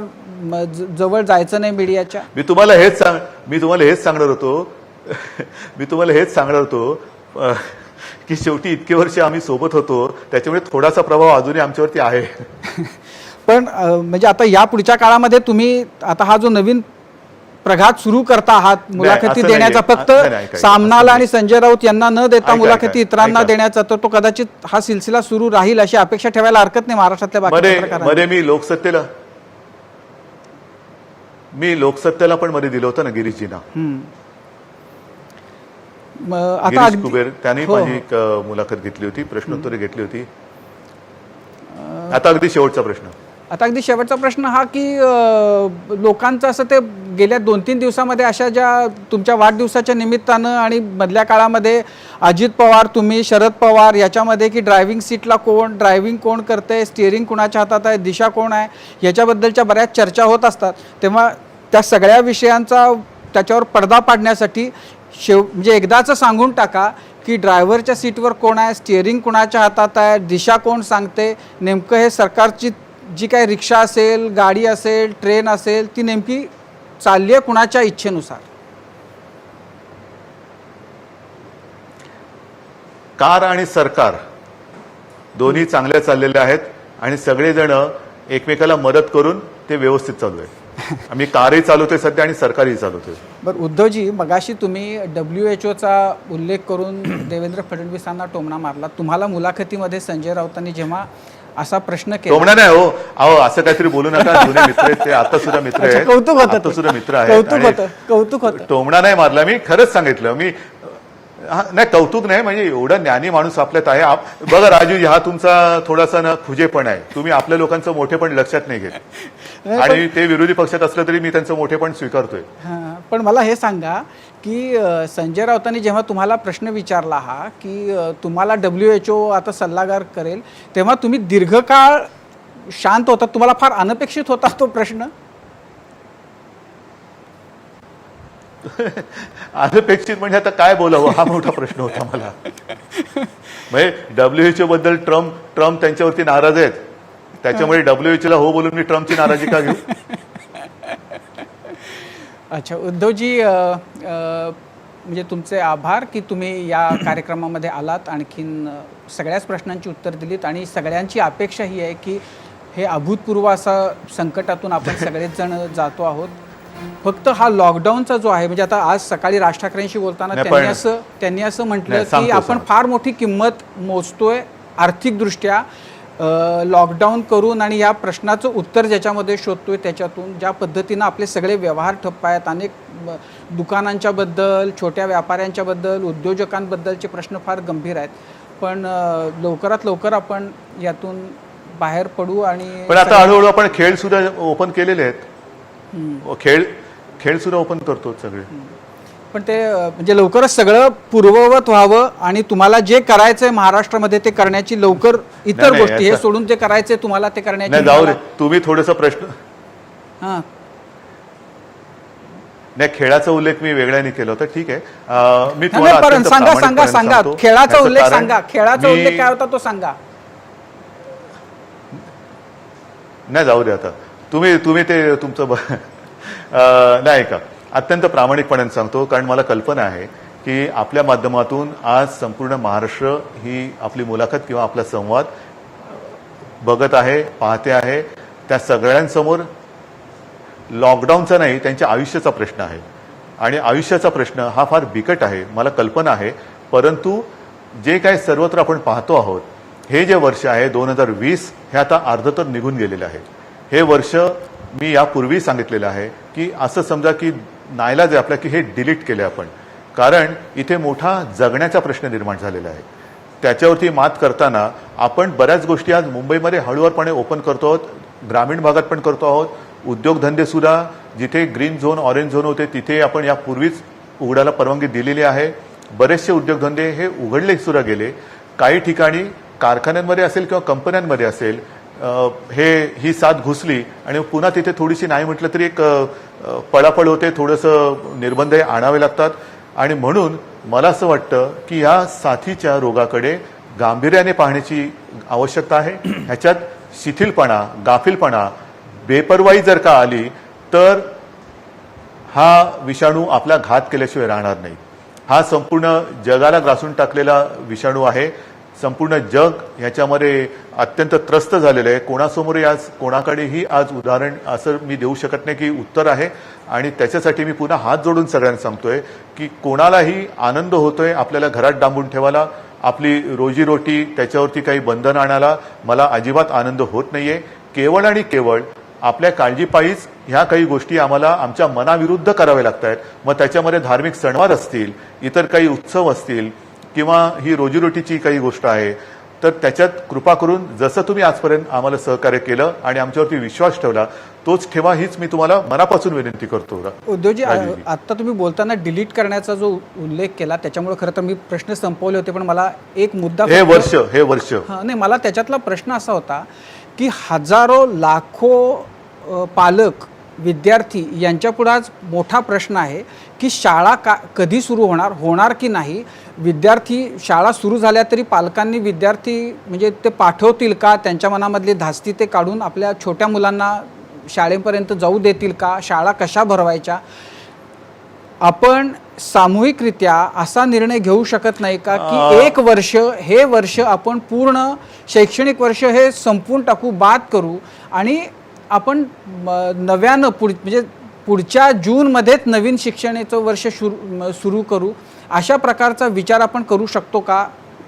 जवळ जायचं नाही मीडियाच्या? मी तुम्हाला हेच सांगणार होतो की शेवटी इतके वर्ष आम्ही सोबत होतो, त्याच्यामुळे थोडासा प्रभाव अजूनही आमच्यावरती आहे. पण म्हणजे आता या पुढच्या काळामध्ये तुम्ही आता हा जो नवीन प्रघात सुरू करता आहात मुलाखती देण्याचा, फक्त सामनाला आणि संजय राऊत यांना न देता मुलाखती इतरांना देण्याचा, तर तो कदाचित हा सिलसिला सुरू राहील अशी अपेक्षा ठेवायला हरकत नाही महाराष्ट्रातल्या बाकी मध्ये मी लोकसत्तेला पण मध्ये दिलं होतं ना गिरीशजींना. आता गिरीश कुबेर त्यांनी माझी एक मुलाखत घेतली होती, प्रश्नोत्तरे घेतली होती. आता अगदी शेवटचा प्रश्न हा की लोकांचं असं ते गेल्या 2-3 दिवसामध्ये अशा ज्या तुमच्या वाढदिवसाच्या निमित्तानं आणि मधल्या काळामध्ये अजित पवार, तुम्ही, शरद पवार याच्यामध्ये की ड्रायव्हिंग सीटला ड्रायव्हिंग कोण करते, स्टिअरिंग कुणाच्या हातात आहे, दिशा कोण आहे, याच्याबद्दलच्या बऱ्याच चर्चा होत असतात. तेव्हा त्या सगळ्या विषयांचा त्याच्यावर पडदा पाडण्यासाठी म्हणजे एकदाच सांगून टाका की ड्रायव्हरच्या सीटवर कोण आहे, स्टिअरिंग कुणाच्या हातात आहे, दिशा कोण सांगते, नेमकं हे सरकारची जी काही रिक्षा असेल, गाडी असेल, ट्रेन असेल, ती नेमकी चालली आहे कुणाच्या इच्छेनुसार? कार आणि सरकार दोन्ही चांगल्या चाललेल्या आहेत आणि सगळेजण एकमेकाला मदत करून ते व्यवस्थित चालू आहे. आम्ही कारही चालवतोय सध्या आणि सरकारही चालवतोय. बरं उद्धवजी, मगाशी तुम्ही WHO चा उल्लेख करून देवेंद्र फडणवीसांना टोमणा मारला. तुम्हाला मुलाखतीमध्ये संजय राऊतांनी जेव्हा असा प्रश्न केला, टोमणा नाही हो, अहो असं काहीतरी बोलू नका. जुने मित्र आहेत ते, आता सुद्धा मित्र आहेत. कौतुक होतं, आता सुद्धा मित्र आहेत. कौतुक होतं. टोमणा नाही मारला, मी खरंच सांगितलं. मी नाही कौतुक नाही, म्हणजे एवढा ज्ञानी माणूस आपल्यात आहे. बघा राजूजी, हा तुमचा थोडासा ना खुजेपण आहे. तुम्ही आपल्या लोकांचं मोठेपण लक्षात नाही घेत आणि ते विरोधी पक्षात असलं तरी मी त्यांचं मोठेपण स्वीकारतोय. पण मला हे सांगा की संजय राऊतांनी जेव्हा तुम्हाला प्रश्न विचारला हा की तुम्हाला WHO आता सल्लागार करेल, तेव्हा तुम्ही दीर्घकाळ शांत होता, तुम्हाला फार अनपेक्षित होता तो प्रश्न? अनपेक्षित म्हणजे आता काय बोलावं हा मोठा प्रश्न होता मला. म्हणजे WHO बद्दल ट्रम्प त्यांच्यावरती नाराज आहेत, त्याच्यामुळे WHO ला हो बोलून मी ट्रम्पची नाराजी का घेऊ? अच्छा उद्धवजी, म्हणजे तुमचे आभार की तुम्ही या कार्यक्रमामध्ये आलात, आणखीन सगळ्याच प्रश्नांची उत्तर दिलीत आणि सगळ्यांची अपेक्षा ही आहे की हे अभूतपूर्व असा संकटातून आपण सगळेच जण जातो आहोत. फक्त हा लॉकडाऊनचा जो आहे, म्हणजे आता आज सकाळी राज ठाकरेंशी बोलताना त्यांनी असं म्हटलं की आपण फार मोठी किंमत मोजतोय आर्थिकदृष्ट्या लॉकडाऊन करून, आणि या प्रश्नाचं उत्तर ज्याच्यामध्ये शोधतोय त्याच्यातून ज्या पद्धतीनं आपले सगळे व्यवहार ठप्प आहेत, अनेक दुकानांच्या बद्दल, छोट्या व्यापाऱ्यांच्या बद्दल, उद्योजकांबद्दलचे प्रश्न फार गंभीर आहेत. पण लवकरात लवकर आपण यातून बाहेर पडू. आणि पण आता हळूहळू आपण खेळ सुद्धा ओपन केलेले आहेत. खेळ सुद्धा ओपन करतो सगळे. पण ते म्हणजे लवकरच सगळं पूर्ववत व्हावं आणि तुम्हाला जे करायचंय महाराष्ट्रामध्ये ते करण्याची लवकर, इतर गोष्टी हे सोडून जे करायचंय तुम्हाला ते करण्याची. जाऊ रे, तुम्ही थोडंसं प्रश्न नाही, खेळाचा उल्लेख मी वेगळ्याने केला होता. ठीक आहे, मी तुम्हाला सांगा खेळाचा उल्लेख सांगा. खेळाचा उल्लेख काय होता तो सांगा. नाही जाऊ दे आता, तुम्ही ते तुमचं नाही का, अत्यंत प्रामाणिकपणाने सांगतो, कारण मला कल्पना आहे की आपल्या माध्यमातून आज संपूर्ण महाराष्ट्र ही आपली मुलाखत किंवा आपला संवाद बघत आहे, पाहते आहे. त्या सगळ्यांसमोर लॉकडाऊनचा नाही, त्यांच्या आयुष्याचा प्रश्न आहे आणि आयुष्याचा प्रश्न हा फार बिकट आहे, मला कल्पना आहे. परंतु जे काय सर्वत्र आपण पाहतो आहोत, हे जे वर्ष आहे 2020 हे आता अर्ध तर निघून गेलेलं आहे. हे वर्ष मी यापूर्वी सांगितलेलं आहे की असं समजा की नाईलाज आहे आपल्या की हे डिलीट केले आपण, कारण इथे मोठा जगण्याचा प्रश्न निर्माण झालेला आहे. त्याच्यावरती मात करताना आपण बऱ्याच गोष्टी आज मुंबईमध्ये हळूवारपणे ओपन करतो आहोत, ग्रामीण भागात पण करतो आहोत. उद्योगधंदे सुद्धा जिथे ग्रीन झोन, ऑरेंज झोन होते तिथे आपण यापूर्वीच उघडायला परवानगी दिलेली आहे. बरेचसे उद्योगधंदे हे उघडले सुद्धा गेले. काही ठिकाणी कारखान्यांमध्ये असेल किंवा कंपन्यांमध्ये असेल ही साथ घुसली आणि पुन्हा तिथे थोडीशी नाही म्हटलं तरी एक पळापळ होते, थोडंसं निर्बंध आणावे लागतात. आणि म्हणून मला असं वाटतं की या साथीच्या रोगाकडे गांभीर्याने पाहण्याची आवश्यकता आहे. ह्याच्यात शिथिलपणा, गाफीलपणा, बेपर्वाई जर का आली तर हा विषाणू आपला घात केल्याशिवाय राहणार नाही. हा संपूर्ण जगाला ग्रासून टाकलेला विषाणू आहे. संपूर्ण जग ह्याच्यामध्ये अत्यंत त्रस्त झालेलं आहे. कोणासमोरही आज, कोणाकडेही आज उदाहरण असं मी देऊ शकत नाही की उत्तर आहे. आणि त्याच्यासाठी मी पुन्हा हात जोडून सगळ्यांना सांगतोय की कोणालाही आनंद होतोय आपल्याला घरात डांबून ठेवायला, आपली रोजीरोटी त्याच्यावरती काही बंधन आणायला मला अजिबात आनंद होत नाहीये. केवळ आणि केवळ आपल्या काळजीपायीच ह्या काही गोष्टी आम्हाला आमच्या मनाविरुद्ध कराव्या लागत आहेत. मग त्याच्यामध्ये धार्मिक सणवार असतील, इतर काही उत्सव असतील किंवा ही रोजीरोटीची काही गोष्ट आहे, तर त्याच्यात कृपा करून जसं तुम्ही आजपर्यंत आम्हाला सहकार्य केलं आणि आमच्यावरती विश्वास ठेवला तोच ठेवा, हीच मी तुम्हाला मनापासून विनंती करतो. उद्धवजी, आता तुम्ही बोलताना डिलीट करण्याचा जो उल्लेख केला त्याच्यामुळे खरं तर मी प्रश्न संपवले होते, पण मला एक मुद्दा, हे वर्ष नाही, मला त्याच्यातला प्रश्न असा होता की हजारो लाखो पालक, विद्यार्थी यांच्यापुढे आज मोठा प्रश्न आहे की शाळा कधी सुरू होणार की नाही. विद्यार्थी, शाळा सुरू झाल्या तरी पालकांनी विद्यार्थी म्हणजे ते पाठवतील का, त्यांच्या मनामधली धास्ती ते काढून आपल्या छोट्या मुलांना शाळेपर्यंत जाऊ देतील का, शाळा कशा भरवायच्या. आपण सामूहिकरित्या असा निर्णय घेऊ शकत नाही का की एक वर्ष, हे वर्ष आपण पूर्ण शैक्षणिक वर्ष हे संपवून टाकू, बाद करू आणि आपण नव्यानं म्हणजे पुढच्या जूनमध्येच नवीन शिक्षणाचं वर्ष सुरू करू, अशा प्रकारचा विचार आपण करू शकतो का?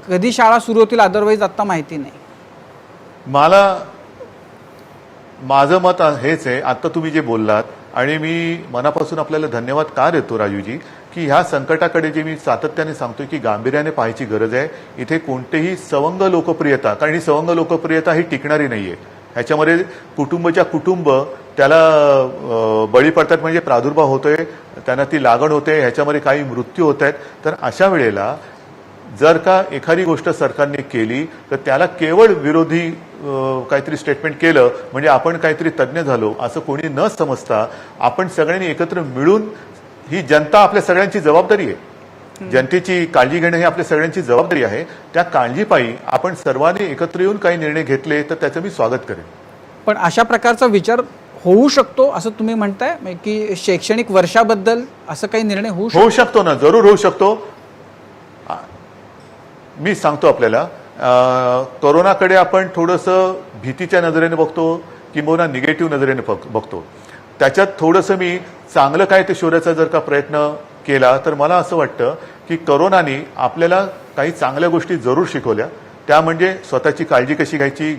कधी शाळा सुरू होतील अदरवाईज आता माहिती नाही. माझं मत हेच आहे. आता तुम्ही जे बोललात आणि मी मनापासून आपल्याला धन्यवाद का देतो राजूजी, की ह्या संकटाकडे जे मी सातत्याने सांगतोय की गांभीर्याने पाहायची गरज आहे. इथे कोणतेही सवंग लोकप्रियता, कारण ही सवंग लोकप्रियता ही टिकणारी नाहीये. ह्याच्यामध्ये कुटुंबच्या कुटुंब त्याला बळी पडतात, म्हणजे प्रादुर्भाव होतोय, त्यांना ती लागण होते, ह्याच्यामध्ये काही मृत्यू होत आहेत. तर अशा वेळेला जर का एखादी गोष्ट सरकारने केली तर त्याला केवळ विरोधी काहीतरी स्टेटमेंट केलं म्हणजे आपण काहीतरी तज्ज्ञ झालो असं कोणी न समजता आपण सगळ्यांनी एकत्र मिळून, ही जनता आपल्या सगळ्यांची जबाबदारी आहे, जनतेची काळजी घेणं ही आपल्या सगळ्यांची जबाबदारी आहे. त्या काळजीपायी आपण सर्वांनी एकत्र येऊन काही निर्णय घेतले तर त्याचं मी स्वागत करेन. पण अशा प्रकारचा विचार होऊ शकतो असं तुम्ही म्हणताय, म्हणजे की शैक्षणिक वर्षाबद्दल असं काही निर्णय होऊ शकतो ना, जरूर होऊ शकतो. मी सांगतो आपल्याला, कोरोनाकडे आपण थोडंसं भीतीच्या नजरेने बघतो किंबहुना निगेटिव्ह नजरेने बघतो. त्याच्यात थोडंसं मी चांगलं काय ते शोधायचा जर का प्रयत्न केला तर मला असं वाटतं की कोरोनाने आपल्याला काही चांगल्या गोष्टी जरूर शिकवल्या. त्या म्हणजे स्वतःची काळजी कशी घ्यायची,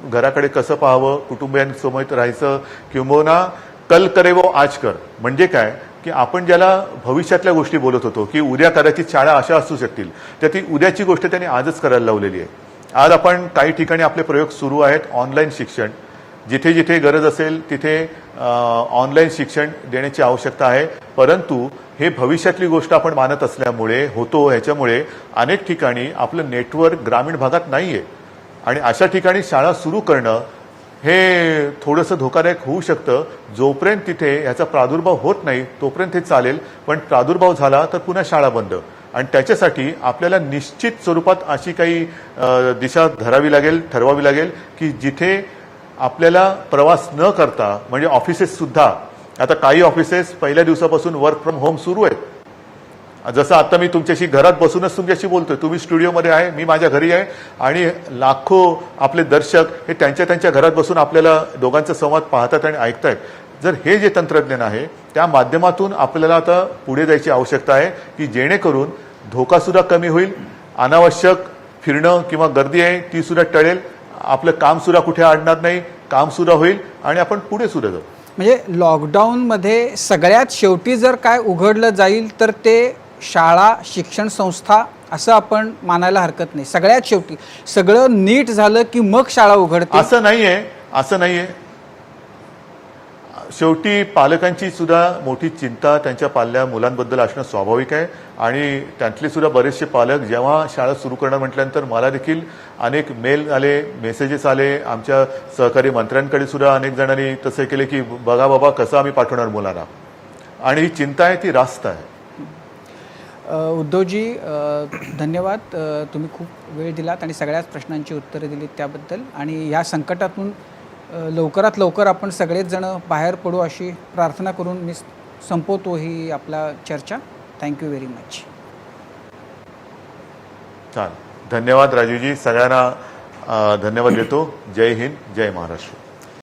घराकडे कसं पाहावं, कुटुंबियांसोबत राहायचं, किंबहुना कल करे वो आज कर. म्हणजे काय की आपण ज्याला भविष्यातल्या गोष्टी बोलत होतो की उद्या कदाचित शाळा अशा असू शकतील, तर ती उद्याची गोष्ट त्यांनी आजच करायला लावलेली आहे. आज आपण काही ठिकाणी आपले प्रयोग सुरू आहेत. ऑनलाईन शिक्षण, जिथे जिथे गरज असेल तिथे ऑनलाईन शिक्षण देण्याची आवश्यकता आहे. परंतु हे भविष्यातली गोष्ट आपण मानत असल्यामुळे होतो, ह्याच्यामुळे अनेक ठिकाणी आपलं नेटवर्क ग्रामीण भागात नाहीये आणि अशा ठिकाणी शाळा सुरू करणं हे थोडंसं धोकादायक होऊ शकतं. जोपर्यंत तिथे ह्याचा प्रादुर्भाव होत नाही तोपर्यंत हे चालेल, पण प्रादुर्भाव झाला तर पुन्हा शाळा बंद. आणि त्याच्यासाठी आपल्याला निश्चित स्वरूपात अशी काही दिशा धरावी लागेल, ठरवावी लागेल की जिथे आपल्याला प्रवास न करता, म्हणजे ऑफिसेस सुद्धा, आता काही ऑफिसेस पहिल्या दिवसापासून वर्क फ्रॉम होम सुरू आहेत. जसं आता मी तुमच्याशी घरात बसूनच तुमच्याशी बोलतोय, तुम्ही स्टुडिओमध्ये आहे, मी माझ्या घरी आहे आणि लाखो आपले दर्शक हे त्यांच्या त्यांच्या घरात बसून आपल्याला दोघांचा संवाद पाहतात आणि ऐकतायत. जर हे जे तंत्रज्ञान आहे त्या माध्यमातून आपल्याला आता पुढे जायची आवश्यकता आहे की जेणेकरून धोका सुद्धा कमी होईल, अनावश्यक फिरणं किंवा गर्दी आहे ती सुद्धा टळेल, आपलं काम सुद्धा कुठे अडणार नाही, काम सुद्धा होईल आणि आपण पुढे सुद्धा जाऊ. म्हणजे लॉकडाऊनमध्ये सगळ्यात शेवटी जर काय उघडलं जाईल तर ते शाळा, शिक्षण संस्था असं आपण मानायला हरकत नाही. सगळ्यात शेवटी सगळं नीट झालं की मग शाळा उघडते असं नाहीये. शेवटी पालकांची सुद्धा मोठी चिंता त्यांच्या पाल्या मुलांबद्दल असणं स्वाभाविक आहे आणि त्यातले सुद्धा बरेचसे पालक जेव्हा शाळा सुरू करणार म्हटल्यानंतर मला देखील अनेक मेल आले, मेसेजेस आले, आमच्या सहकारी मंत्र्यांकडे सुद्धा अनेक जणांनी तसे केले की बघा बाबा कसं आम्ही पाठवणार मुलांना, आणि ही चिंता आहे ती रास्त आहे. उद्धवजी, धन्यवाद. तुम्ही खूप वेळ दिलात आणि सगळ्याच प्रश्नांची उत्तरं दिलीत त्याबद्दल. आणि या संकटातून लवकरात लवकर आपण सगळेच जण बाहेर पडू अशी प्रार्थना करून मी संपवतो ही आपला चर्चा. Thank you very much. धन्यवाद राजूजी, सगळ्यांना धन्यवाद देतो. जय हिंद, जय महाराष्ट्र.